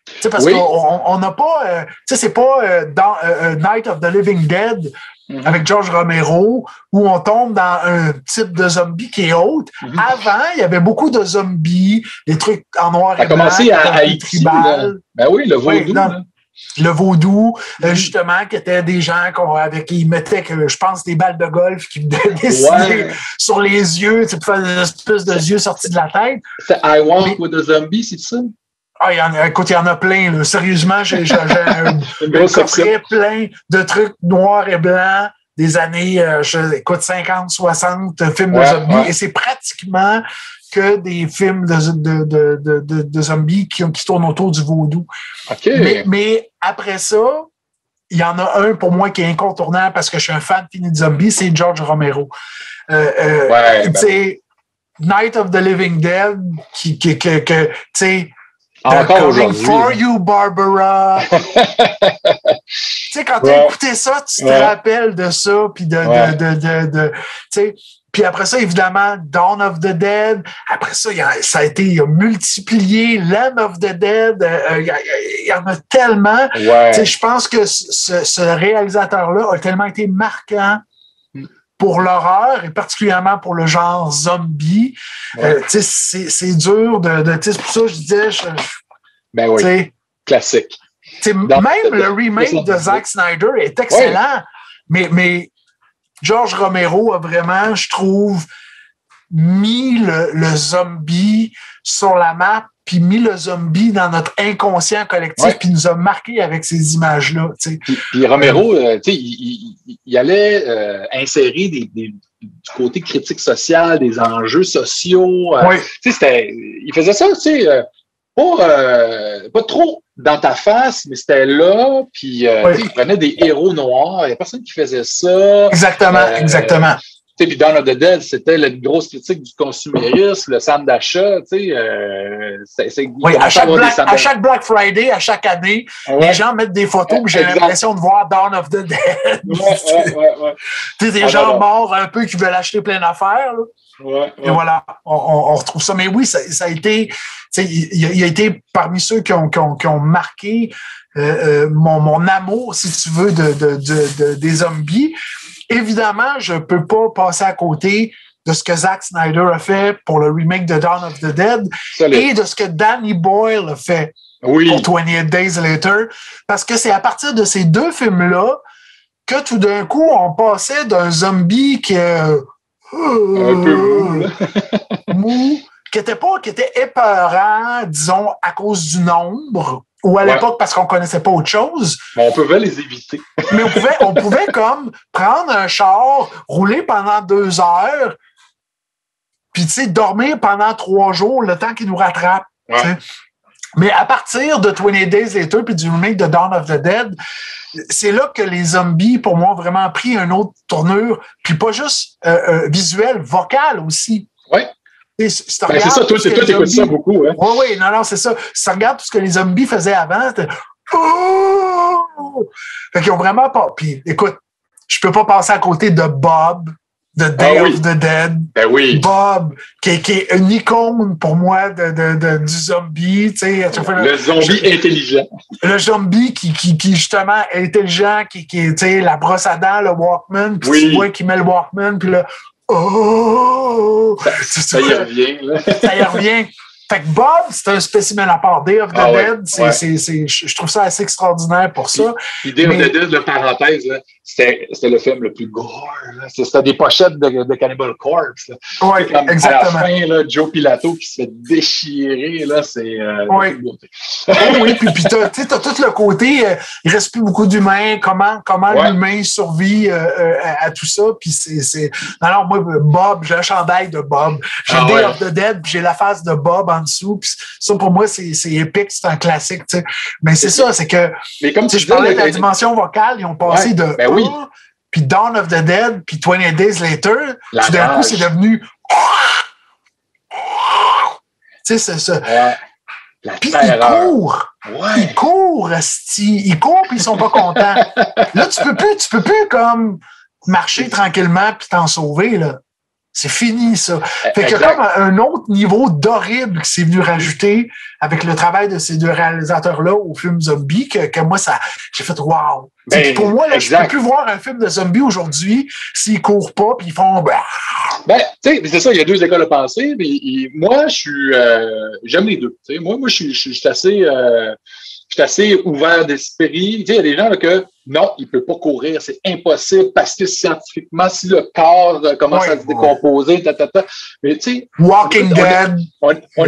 D: Tu sais, parce qu'on n'a pas... tu sais, c'est pas dans Night of the Living Dead avec George Romero, où on tombe dans un type de zombie qui est autre. Avant, il y avait beaucoup de zombies, des trucs en noir et blanc.
B: Ça a commencé à Haïti. Ben oui, le vaudou.
D: Le vaudou, justement, qui étaient des gens avec qui ils mettaient, je pense, des balles de golf qui dessinaient sur les yeux, tu sais, pour faire des espèces de yeux sortis de la tête.
B: C'est I Walk with a Zombie, c'est ça?
D: Ah, écoute, il y en a plein, là. Sérieusement, j'ai un coffret plein de trucs noirs et blancs des années, 50, 60 films de zombies, et c'est pratiquement que des films de zombies qui tournent autour du vaudou. Mais après ça, il y en a un pour moi qui est incontournable parce que je suis un fan fini de zombies, c'est George Romero. Night of the Living Dead, tu sais,
B: encore aujourd'hui.
D: For you, Barbara. Tu sais, quand tu as écouté ça, tu te rappelles de ça, puis tu sais. Puis après ça, évidemment, Dawn of the Dead. Après ça, ça a été multiplié. Lamb of the Dead. Il y en a tellement. Tu sais, je pense que ce réalisateur-là a tellement été marquant pour l'horreur et particulièrement pour le genre zombie. Tu sais, c'est dur c'est pour ça que je disais...
B: classique.
D: Même le remake de Zack Snyder est excellent, mais George Romero a vraiment, je trouve, mis le zombie sur la map, puis mis le zombie dans notre inconscient collectif, puis nous a marqué avec ces images-là.
B: Puis Romero, il allait insérer du côté critique sociale, des enjeux sociaux. Il faisait ça, tu sais, pas trop dans ta face, mais c'était là, puis il prenait des héros noirs, il n'y a personne qui faisait ça.
D: Exactement.
B: Puis Dawn of the Dead, c'était la grosse critique du consumérisme, le centre d'achat.
D: À chaque Black Friday, à chaque année, les gens mettent des photos, j'ai l'impression de voir Dawn of the Dead. Des gens morts un peu qui veulent acheter plein d'affaires. Et voilà, on retrouve ça. Mais oui, ça a été... Il a été parmi ceux qui ont marqué mon amour, si tu veux, des zombies. Évidemment, je ne peux pas passer à côté de ce que Zack Snyder a fait pour le remake de Dawn of the Dead et de ce que Danny Boyle a fait pour 28 Days Later, parce que c'est à partir de ces deux films-là que tout d'un coup, on passait d'un zombie qui est un peu mou, qui était épeurant, disons, à cause du nombre, ou à l'époque parce qu'on connaissait pas autre chose.
B: Mais on pouvait les éviter.
D: Mais on pouvait comme prendre un char, rouler pendant 2 heures, puis tu sais, dormir pendant 3 jours, le temps qu'il nous rattrape. Ouais. Mais à partir de 28 Days Later puis du remake de Dawn of the Dead, c'est là que les zombies, pour moi, ont vraiment pris une autre tournure, puis pas juste visuelle, vocale aussi.
B: Oui. C'est ça, toi, t'écoutes ça beaucoup. Hein?
D: Oui, non, c'est ça. Si tu regardes tout ce que les zombies faisaient avant, c'était... Oh! Fait qu'ils ont vraiment pas... Puis, écoute, je peux pas passer à côté de Bob, de Day of the Dead.
B: Ben oui.
D: Bob, qui est une icône pour moi du zombie.
B: Le zombie intelligent.
D: Le zombie qui justement est intelligent, qui est la brosse à dents, le Walkman, puis tu vois qu'il met le Walkman, puis là, oh!
B: Ça y revient. Là.
D: Ça y revient. Fait que Bob, c'est un spécimen à part. Day of the Dead, je trouve ça assez extraordinaire pour ça.
B: Puis Day of the Dead, la parenthèse, là, c'était le film le plus gore. Là. C'était des pochettes de Cannibal Corpse.
D: Oui, exactement.
B: À la fin, là, Joe Pilato qui se fait déchirer, là, c'est...
D: oui, puis t'as tout le côté, il reste plus beaucoup d'humains, comment l'humain survit à tout ça, puis c'est... Alors, moi, Bob, j'ai un chandail de Bob. J'ai Day of the Dead, puis j'ai la face de Bob en dessous, puis ça, pour moi, c'est épique, c'est un classique, tu sais. Mais c'est ça, c'est que... Mais comme je parlais de la dimension vocale, ils ont passé de... Puis Dawn of the Dead, puis 28 Days Later, tout d'un coup, c'est devenu... Tu sais, c'est ça. Puis ils courent. Ils courent, asti. Ils courent, puis ils sont pas contents. Là, tu peux plus comme marcher tranquillement puis t'en sauver, là. C'est fini, ça. Fait qu'il y a comme un autre niveau d'horrible qui s'est venu rajouter avec le travail de ces deux réalisateurs-là au film Zombie que moi, j'ai fait « wow ». Pour moi, là, je ne peux plus voir un film de zombie aujourd'hui s'ils courent pas puis ils font...
B: tu sais, c'est ça, il y a deux écoles de pensée. Mais moi, j'aime les deux. T'sais. Moi, je suis assez ouvert d'esprit. Il y a des gens là, que non, il ne peut pas courir, c'est impossible parce que scientifiquement, si le corps commence à se décomposer, Mais tu sais,
D: Walking Dead.
B: On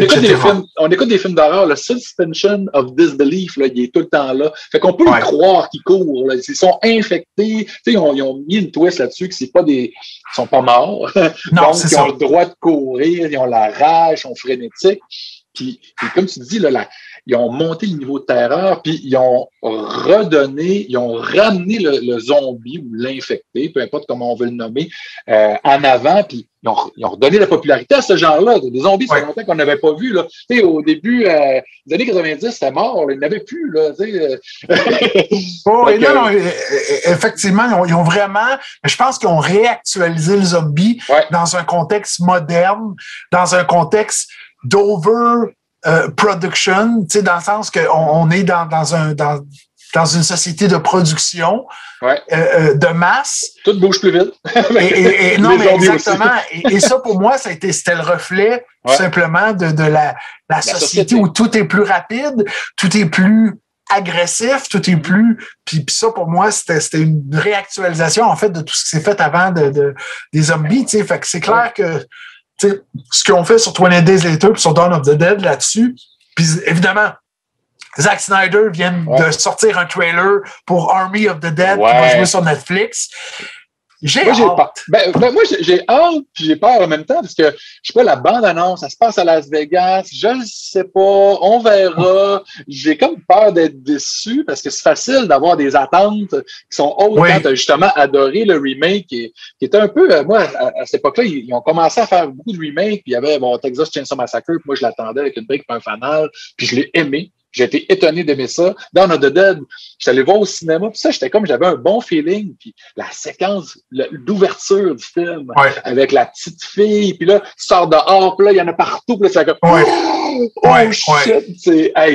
B: écoute des films d'horreur, le suspension of disbelief, là, il est tout le temps là. Fait qu'on peut y croire qu'ils courent. Là. Ils sont infectés. Ils ont mis une twist là-dessus que ils sont pas morts.
D: Non,
B: donc, ils ont le droit de courir, ils ont la rage, ils sont frénétiques. Puis comme tu dis, là, ils ont monté le niveau de terreur, puis ils ont ramené le zombie ou l'infecté, peu importe comment on veut le nommer, en avant, puis ils ont redonné la popularité à ce genre-là. Des zombies, ça fait longtemps qu'on n'avait pas vu. Là. Au début des années 90, c'était mort, là, ils n'avaient plus. Là,
D: non, effectivement, ils ont vraiment... Je pense qu'ils ont réactualisé le zombie dans un contexte moderne, dans un contexte production, tu sais, dans le sens qu'on est dans une société de production de masse.
B: Tout bouge plus vite.
D: Non, mais exactement. Et ça, pour moi, c'était le reflet tout simplement de la société où tout est plus rapide, tout est plus agressif, tout est plus... Puis ça, pour moi, c'était une réactualisation, en fait, de tout ce qui s'est fait avant des zombies, tu sais. Fait que c'est clair que ce qu'ils ont fait sur 28 Days Later et sur Dawn of the Dead là-dessus. Puis évidemment, Zack Snyder vient de sortir un trailer pour Army of the Dead qui va jouer sur Netflix. J'ai hâte.
B: Moi, j'ai hâte puis j'ai peur en même temps parce que, je sais pas, la bande-annonce, ça se passe à Las Vegas, je ne sais pas, on verra. J'ai comme peur d'être déçu parce que c'est facile d'avoir des attentes qui sont hautes quand tu as justement adoré le remake qui était un peu, moi, à cette époque-là, ils ont commencé à faire beaucoup de remakes, puis il y avait Texas Chainsaw Massacre, puis moi, je l'attendais avec une brique et un fanal, puis je l'ai aimé. J'ai été étonné d'aimer ça. Dawn of the Dead, j'étais allé voir au cinéma, puis ça, j'avais un bon feeling. Puis la séquence d'ouverture du film, avec la petite fille, puis là, tu sors dehors, puis là, il y en a partout, puis là, c'est comme shit!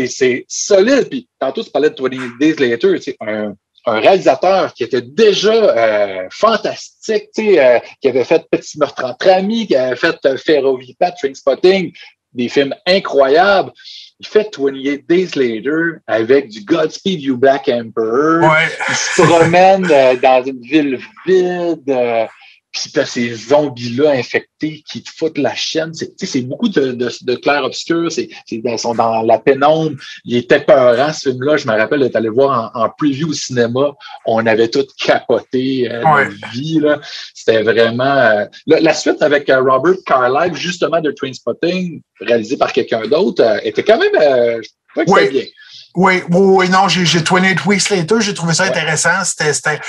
B: C'est solide. Puis tantôt, tu parlais de 28 Days Later, un un réalisateur qui était déjà fantastique, qui avait fait Petit meurtre entre amis, qui avait fait Ferrovipat, Trainspotting, des films incroyables. Il fait 28 Days Later avec du Godspeed You Black Emperor.
D: Ouais.
B: Il se promène dans une ville vide. Puis t'as ces zombies-là infectés qui te foutent la chienne. C'est beaucoup de clair-obscur. Ils sont dans la pénombre. Il était peurant, ce film-là. Je me rappelle d'être allé voir en preview au cinéma. On avait tout capoté notre vie. Là. C'était vraiment... La suite avec Robert Carlyle, justement, de Trainspotting, réalisé par quelqu'un d'autre, était quand même... je crois que c'était bien.
D: Oui, non, j'ai 28 Weeks Later, j'ai trouvé ça intéressant. C'était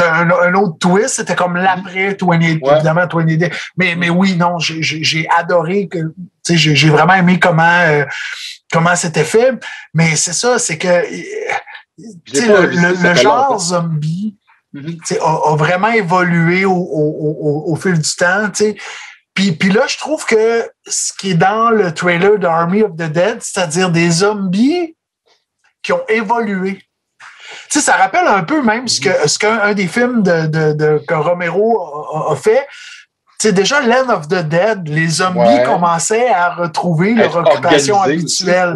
D: un autre twist, c'était comme l'après 28, évidemment, 28. Mais oui, non, j'ai adoré que, tu sais, j'ai vraiment aimé comment c'était fait. Mais c'est ça, c'est que, tu sais, le genre zombie, tu sais, a vraiment évolué au fil du temps, tu sais. Puis là, je trouve que ce qui est dans le trailer d'Army of the Dead, c'est-à-dire des zombies qui ont évolué. Tu sais, ça rappelle un peu même ce qu'un des films que Romero a fait. Tu sais, déjà, Land of the Dead, les zombies commençaient à retrouver leur occupation habituelle.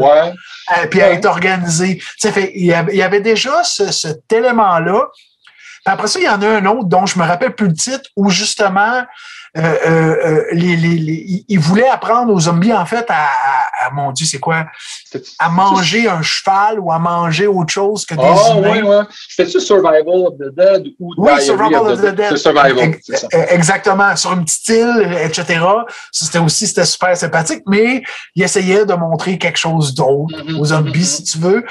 D: Puis à être organisés. Tu sais, il y avait déjà cet élément-là. Puis après ça, il y en a un autre dont je me rappelle plus le titre, où justement, ils voulaient apprendre aux zombies, en fait, à mon Dieu, c'est quoi? À manger un cheval ou à manger autre chose que des humains.
B: Oui. C'était-tu Survival of the Dead ou
D: Survival of the Dead.
B: C'est Survival, c'est ça.
D: Exactement. Sur une petite île, etc. C'était super sympathique, mais ils essayaient de montrer quelque chose d'autre aux zombies, si tu veux.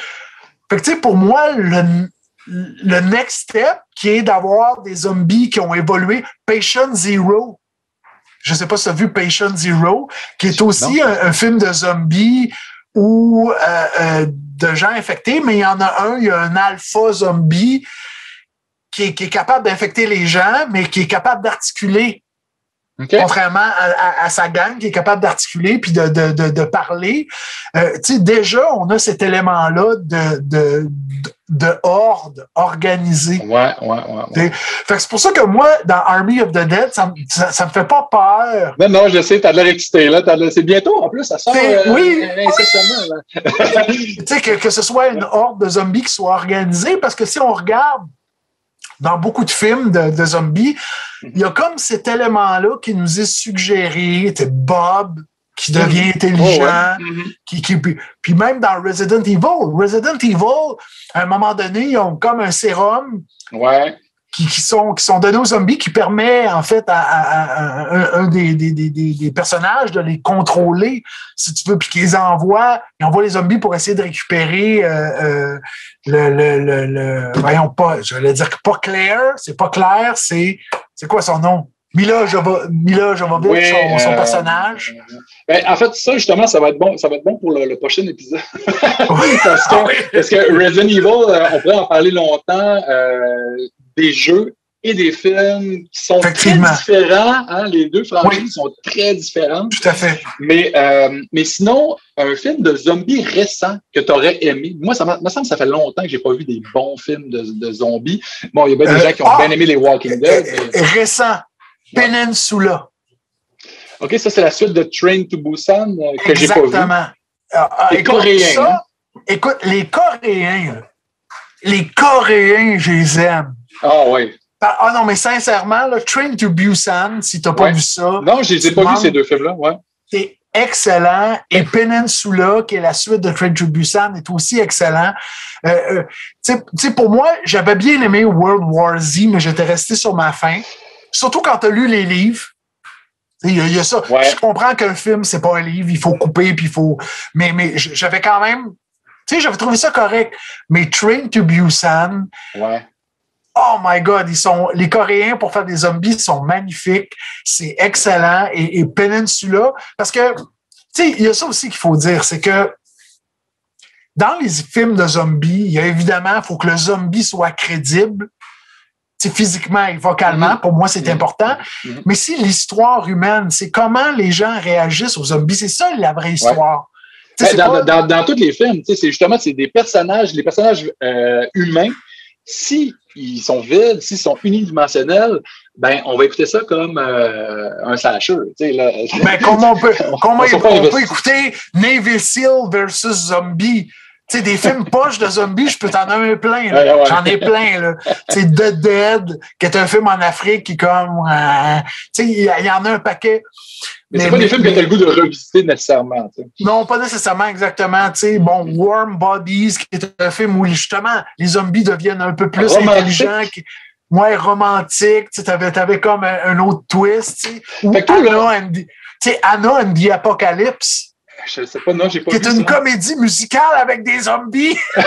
D: Fait que, tu sais, pour moi, le next step, qui est d'avoir des zombies qui ont évolué, Patient Zero. Je ne sais pas si tu as vu Patient Zero, qui est aussi un film de zombies ou de gens infectés, mais il y en a il y a un alpha zombie qui est capable d'infecter les gens, mais qui est capable d'articuler. Okay. Contrairement à sa gang qui est capable d'articuler puis de parler. Tu sais, déjà, on a cet élément-là de horde organisée.
B: Ouais.
D: Fait que c'est pour ça que moi, dans Army of the Dead, ça me fait pas peur.
B: Non, je sais, t'as de l'air excité, là. C'est bientôt, en plus, ça sort.
D: Oui. Tu sais, que ce soit une horde de zombies qui soit organisée, parce que si on regarde dans beaucoup de films de zombies, il y a comme cet élément-là qui nous est suggéré. C'est Bob qui devient intelligent. Puis même dans Resident Evil, à un moment donné, ils ont comme un sérum qui sont donnés aux zombies, qui permet en fait à un des personnages de les contrôler, si tu veux, puis qu'ils envoient les zombies pour essayer de récupérer voyons pas, je vais dire que pas Claire, c'est pas Claire, c'est quoi son nom? Mila Jovovich, son personnage.
B: Ben, en fait, ça, justement, ça va être bon pour le prochain épisode. Parce que Resident Evil, on pourrait en parler longtemps, des jeux et des films qui sont très différents. Hein? Les deux franchises sont très différentes.
D: Tout à fait.
B: Mais sinon, un film de zombies récent que tu aurais aimé. Moi, ça me semble que ça fait longtemps que j'ai pas vu des bons films de zombies. Bon, il y a bien des gens qui ont bien aimé les Walking Dead.
D: Récent. Peninsula.
B: OK, ça, c'est la suite de Train to Busan que j'ai pas vu.
D: Exactement.
B: Les Coréens.
D: Écoute, les Coréens, je les aime.
B: Ah oui.
D: Ah non, mais sincèrement, là, Train to Busan, si tu n'as pas vu ça.
B: Non, je les ai pas vus, ces deux films-là.
D: C'est excellent. Et Peninsula, qui est la suite de Train to Busan, est aussi excellent. Tu sais, pour moi, j'avais bien aimé World War Z, mais j'étais resté sur ma faim. Surtout quand tu as lu les livres. Il y a ça. Je comprends qu'un film, c'est pas un livre, il faut couper, puis il faut. Mais j'avais quand même. Tu sais, j'avais trouvé ça correct. Mais Train to Busan. Oh my God, les Coréens pour faire des zombies sont magnifiques. C'est excellent. Et Peninsula. Parce que, tu sais, il y a ça aussi qu'il faut dire, c'est que dans les films de zombies, il y a évidemment, il faut que le zombie soit crédible. Physiquement et vocalement, pour moi, c'est important. Mais si l'histoire humaine, c'est comment les gens réagissent aux zombies, c'est ça la vraie histoire.
B: Dans tous les films, c'est justement des personnages, les personnages humains, si ils sont vides, s'ils sont unidimensionnels, ben on va écouter ça comme un slasher.
D: Ben, comment on peut écouter Navy Seal versus Zombie? Tu sais, des films poches de zombies, je peux t'en nommer plein. Ouais. J'en ai plein. Là. Tu sais, The Dead, qui est un film en Afrique qui est comme... tu sais, il y en a un paquet.
B: Mais c'est pas des films que tu as le goût de revisiter nécessairement. T'sais.
D: Non, pas nécessairement exactement. Tu sais, bon, Warm Bodies, qui est un film où justement les zombies deviennent un peu plus intelligents. Ouais, romantique. Tu sais, t'avais comme un autre twist. Ou Anna and the Apocalypse.
B: Je sais pas, non, j'ai pas
D: vu.
B: Qui
D: est une comédie musicale avec des zombies.
B: Fait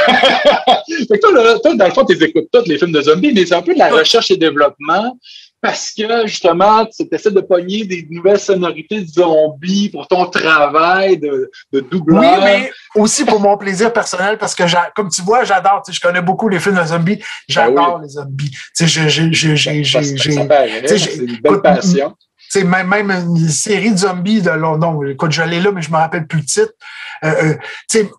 B: que toi, dans le fond, tu écoutes tous les films de zombies, mais c'est un peu de la recherche et développement parce que, justement, tu essaies de pogner des nouvelles sonorités de zombies pour ton travail de doubleur.
D: Oui, mais aussi pour mon plaisir personnel parce que, comme tu vois, j'adore. Je connais beaucoup les films de zombies. J'adore les zombies. C'est
B: une belle passion.
D: C'est même une série de zombies de non, écoute, je l'ai là, mais je me rappelle plus le titre.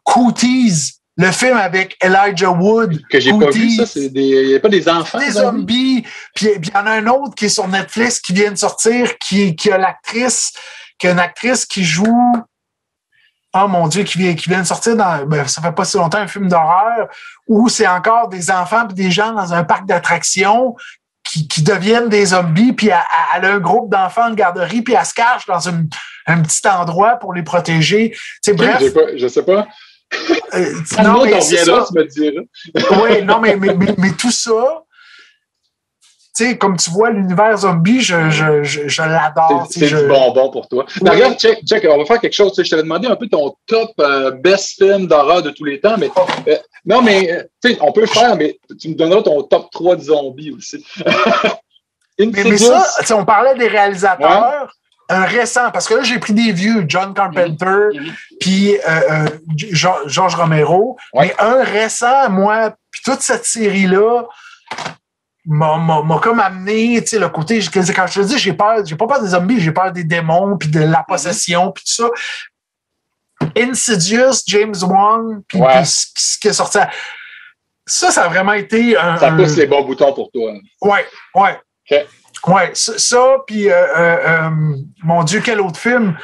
D: Cooties, le film avec Elijah Wood.
B: Que j'ai pas vu, ça, il n'y a pas des enfants.
D: Des zombies. Puis il y en a un autre qui est sur Netflix qui vient de sortir, qui a une actrice qui joue. Oh mon Dieu, qui vient de sortir ça fait pas si longtemps, un film d'horreur où c'est encore des enfants et des gens dans un parc d'attractions qui deviennent des zombies, puis elle a un groupe d'enfants de garderie, puis elle se cache dans un petit endroit pour les protéger. Bref.
B: Je sais pas.
D: Non, mais
B: c'est ça. Tu me diras.
D: Oui, non, mais tout ça, tu sais, comme tu vois, l'univers zombie, je l'adore.
B: C'est du bonbon pour toi. Oui. Regarde, check, on va faire quelque chose. Je t'avais demandé un peu ton top best film d'horreur de tous les temps, mais non, mais on peut le faire, mais tu me donneras ton top 3 de zombies aussi.
D: mais ça, on parlait des réalisateurs. Ouais. Un récent, parce que là, j'ai pris des vieux, John Carpenter, puis George Romero. Ouais. Mais un récent, moi, puis toute cette série-là, m'a comme amené, tu sais, le côté, quand je te dis, j'ai pas peur des zombies, j'ai peur des démons, puis de la possession, puis tout ça. Insidious, James Wan, puis ce qui est sorti. Ça a vraiment été
B: ça pousse les bons boutons pour toi.
D: Ouais.
B: Okay.
D: Ouais, ça, puis mon Dieu, quel autre film?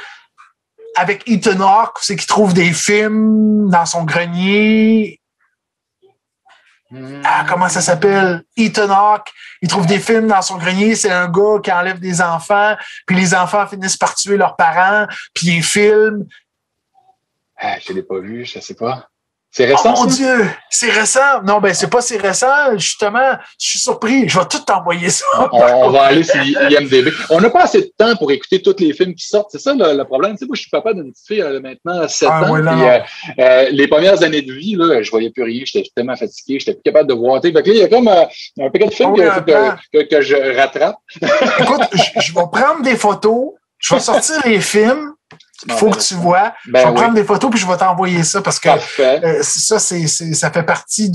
D: Avec Ethan Hawke, c'est qu'il trouve des films dans son grenier. Comment ça s'appelle? Ethan Hawke. Il trouve des films dans son grenier. C'est un gars qui enlève des enfants, puis les enfants finissent par tuer leurs parents, puis il filme.
B: Je ne l'ai pas vu, je ne sais pas. C'est récent?
D: Oh mon Dieu! C'est récent? Non, c'est pas si récent. Justement, je suis surpris. Je vais tout t'envoyer ça.
B: On va aller sur IMDb. On n'a pas assez de temps pour écouter tous les films qui sortent. C'est ça le problème. Tu sais, moi, je suis papa d'une petite fille maintenant 7 ans.
D: Ouais,
B: puis, les premières années de vie, là, je voyais plus rien. J'étais tellement fatigué. J'étais plus capable de voir. Fait que là, il y a comme un paquet de films que je rattrape.
D: Écoute, je vais prendre des photos. Je vais sortir les films. Il faut que tu vois. Je vais prendre des photos puis je vais t'envoyer ça parce que ça fait partie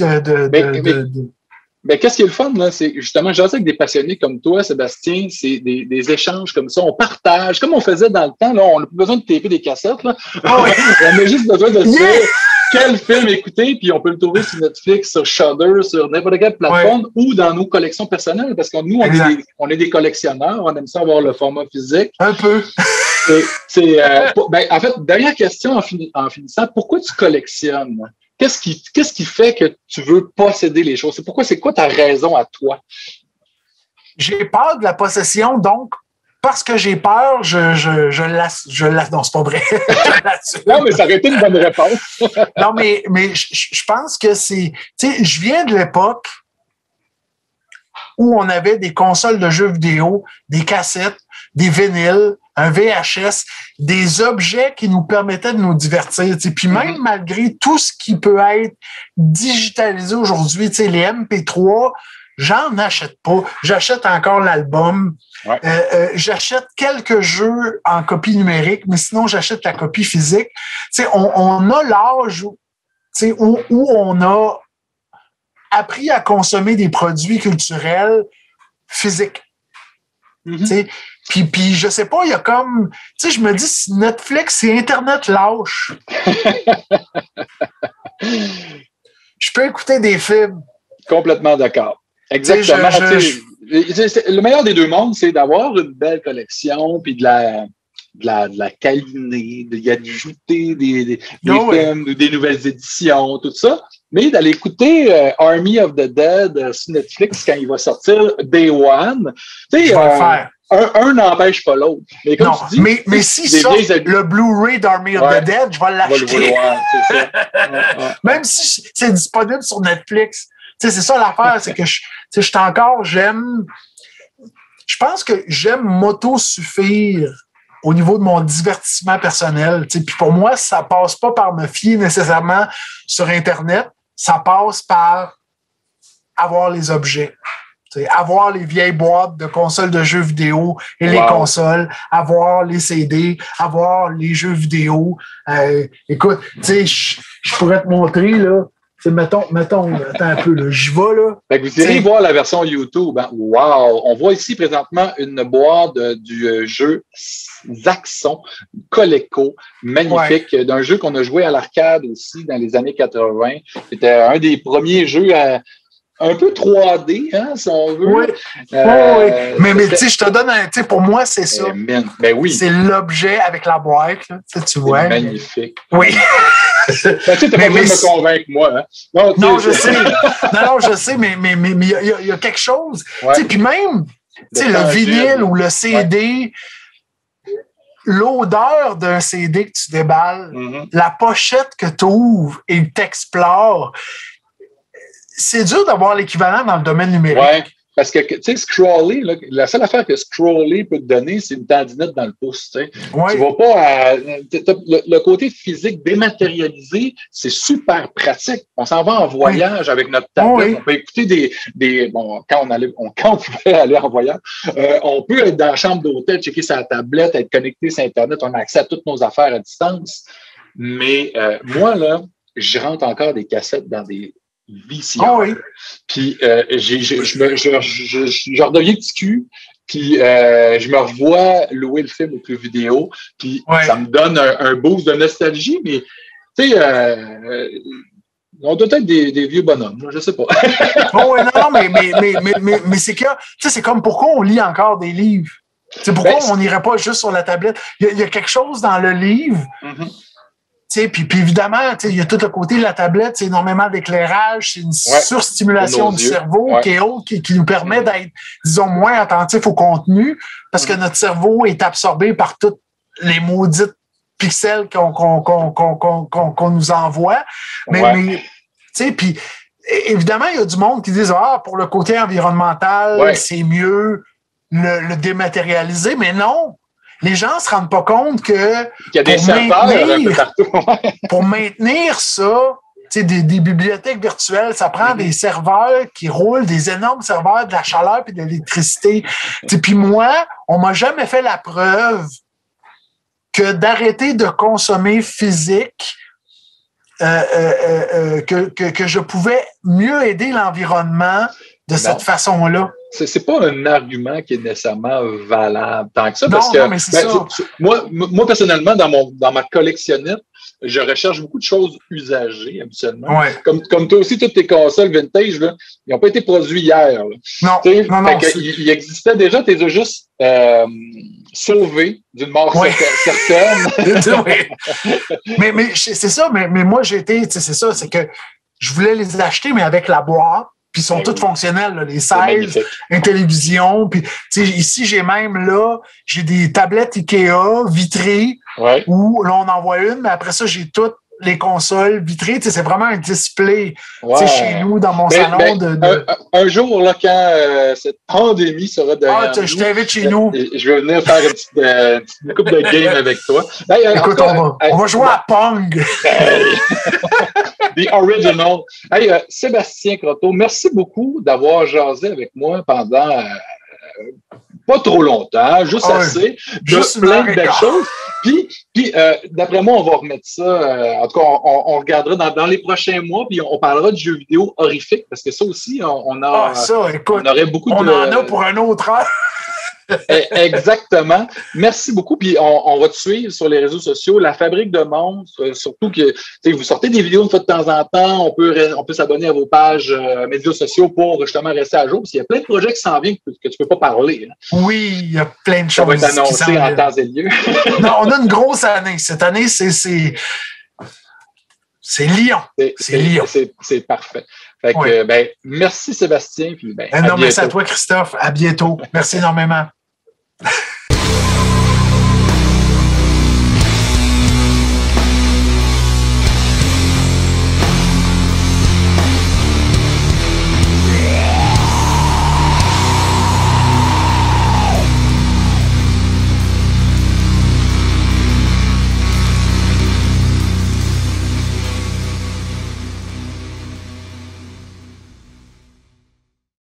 B: Mais qu'est-ce qui est le fun, là? C'est justement, j'en sais avec des passionnés comme toi, Sébastien, c'est des échanges comme ça. On partage, comme on faisait dans le temps, là, on n'a plus besoin de taper des cassettes, là. On a juste besoin de dire quel film écouter, puis on peut le trouver sur Netflix, sur Shudder, sur n'importe quelle plateforme ou dans nos collections personnelles, parce que nous, on est des collectionneurs, on aime ça avoir le format physique.
D: Un peu.
B: En fait, dernière question en finissant, pourquoi tu collectionnes? Qu'est-ce qui fait que tu veux posséder les choses? C'est quoi ta raison à toi?
D: J'ai peur de la possession, donc parce que j'ai peur, je la. Non, c'est pas vrai.
B: Non, mais ça aurait été une bonne réponse.
D: Non, mais je pense que c'est. Tu sais, je viens de l'époque où on avait des consoles de jeux vidéo, des cassettes, des vinyles, un VHS, des objets qui nous permettaient de nous divertir. Puis même malgré tout ce qui peut être digitalisé aujourd'hui, les MP3, j'en achète pas. J'achète encore l'album. Ouais. J'achète quelques jeux en copie numérique, mais sinon, j'achète la copie physique. On a l'âge où on a appris à consommer des produits culturels physiques. Puis je sais pas, il y a comme... Tu sais, je me dis, si Netflix et Internet lâche, je peux écouter des films.
B: Complètement d'accord. Exactement. Le meilleur des deux mondes, c'est d'avoir une belle collection, puis de la câliner, d'y ajouter des films, des nouvelles éditions, tout ça, mais d'aller écouter Army of the Dead sur Netflix quand il va sortir Day One. Tu sais, un n'empêche pas l'autre. Mais comme tu dis,
D: mais si ça, le Blu-ray d'Army of the Dead, je vais l'acheter.
B: C'est ça.
D: Même si c'est disponible sur Netflix. C'est ça l'affaire, c'est que je pense que j'aime m'auto-suffire au niveau de mon divertissement personnel. Puis pour moi, ça passe pas par me fier nécessairement sur Internet, ça passe par avoir les objets. Avoir les vieilles boîtes de consoles de jeux vidéo et les consoles, avoir les CD, avoir les jeux vidéo. Écoute, je pourrais te montrer, là. Mettons, attends un peu, là, j'y vais, là.
B: Fait que vous irez voir la version YouTube. Hein? Wow! On voit ici présentement une boîte du jeu Zaxxon Coleco, magnifique, d'un jeu qu'on a joué à l'arcade aussi dans les années 80. C'était un des premiers jeux un peu 3D, hein, si on veut.
D: Oui. Mais tu sais, je te donne pour moi, c'est ça.
B: Ben oui.
D: C'est l'objet avec la boîte, là, tu vois.
B: C'est magnifique.
D: Oui.
B: Tu n'as pas besoin de me convaincre, moi. Hein?
D: Non, je sais. Non, je sais, mais il y a quelque chose. Puis même, le vinyle ou le CD, l'odeur d'un CD que tu déballes, la pochette que tu ouvres et que tu explores, c'est dur d'avoir l'équivalent dans le domaine numérique.
B: Oui, parce que, tu sais, scroller, là, la seule affaire que scroller peut te donner, c'est une tendinette dans le pouce. Tu vas pas le côté physique dématérialisé, c'est super pratique. On s'en va en voyage avec notre tablette. On peut écouter quand on pouvait aller en voyage, on peut être dans la chambre d'hôtel, checker sa tablette, être connecté sur Internet, on a accès à toutes nos affaires à distance. Mais moi, là, je rentre encore des cassettes dans des VCR. Puis je redeviens petit cul, puis je me revois louer le film au club vidéo, puis ça me donne un boost de nostalgie, mais tu sais, on doit être des vieux bonhommes, je sais pas.
D: Mais c'est que, tu sais, c'est comme pourquoi on lit encore des livres. C'est pourquoi on n'irait pas juste sur la tablette. Il y a quelque chose dans le livre. Puis évidemment, il y a tout le côté de la tablette, c'est énormément d'éclairage, c'est une surstimulation du cerveau qui nous permet d'être, disons, moins attentif au contenu parce que notre cerveau est absorbé par toutes les maudites pixels qu'on nous envoie. Mais puis évidemment, il y a du monde qui disent pour le côté environnemental, c'est mieux le dématérialiser, mais non. Les gens ne se rendent pas compte qu'il
B: y a des serveurs un peu partout.
D: Pour maintenir ça, des bibliothèques virtuelles, ça prend des serveurs qui roulent, des énormes serveurs, de la chaleur et de l'électricité. Puis moi, on m'a jamais fait la preuve que d'arrêter de consommer physique, que je pouvais mieux aider l'environnement de cette façon-là.
B: C'est pas un argument qui est nécessairement valable tant que ça.
D: Mais c'est ça.
B: Moi, personnellement, dans ma collectionnette, je recherche beaucoup de choses usagées, habituellement. Comme toi aussi, toutes tes consoles vintage, là, ils n'ont pas été produits hier. Là. Non. Il existait déjà, tu les as juste sauvés d'une mort certaine.
D: mais c'est ça, mais moi, c'est ça, c'est que je voulais les acheter, mais avec la boîte. Puis ils sont toutes fonctionnelles, là, les 16, une télévision. Puis ici, j'ai des tablettes Ikea vitrées où là, on en voit une, mais après ça, j'ai toutes les consoles vitrées. C'est vraiment un display chez nous, dans mon salon.
B: Un jour, là, quand cette pandémie sera derrière nous,
D: je t'invite chez nous.
B: Je vais venir faire une petite coupe de game avec toi.
D: Écoute, on va jouer à Pong.
B: The original. Hey, Sébastien Croteau, merci beaucoup d'avoir jasé avec moi pendant pas trop longtemps, juste assez, de plein de belles choses. Puis d'après moi, on va remettre ça. En tout cas, on regardera dans les prochains mois, puis on parlera de jeux vidéo horrifiques, parce que ça aussi, on aurait beaucoup
D: on en a pour un autre heure.
B: Exactement. Merci beaucoup. Puis on va te suivre sur les réseaux sociaux, La Fabrique de Monstres. Surtout que vous sortez des vidéos une fois de temps en temps. On peut s'abonner à vos pages médias sociaux pour justement rester à jour. Parce qu'il y a plein de projets qui s'en viennent que tu ne peux pas parler.
D: Oui, il y a plein de choses.
B: Ça va être annoncé en temps et lieu.
D: Non, on a une grosse année. Cette année, c'est Lyon. C'est Lyon.
B: C'est parfait. Fait que, merci Sébastien. Puis,
D: non, merci à toi, Christophe. À bientôt. Merci énormément.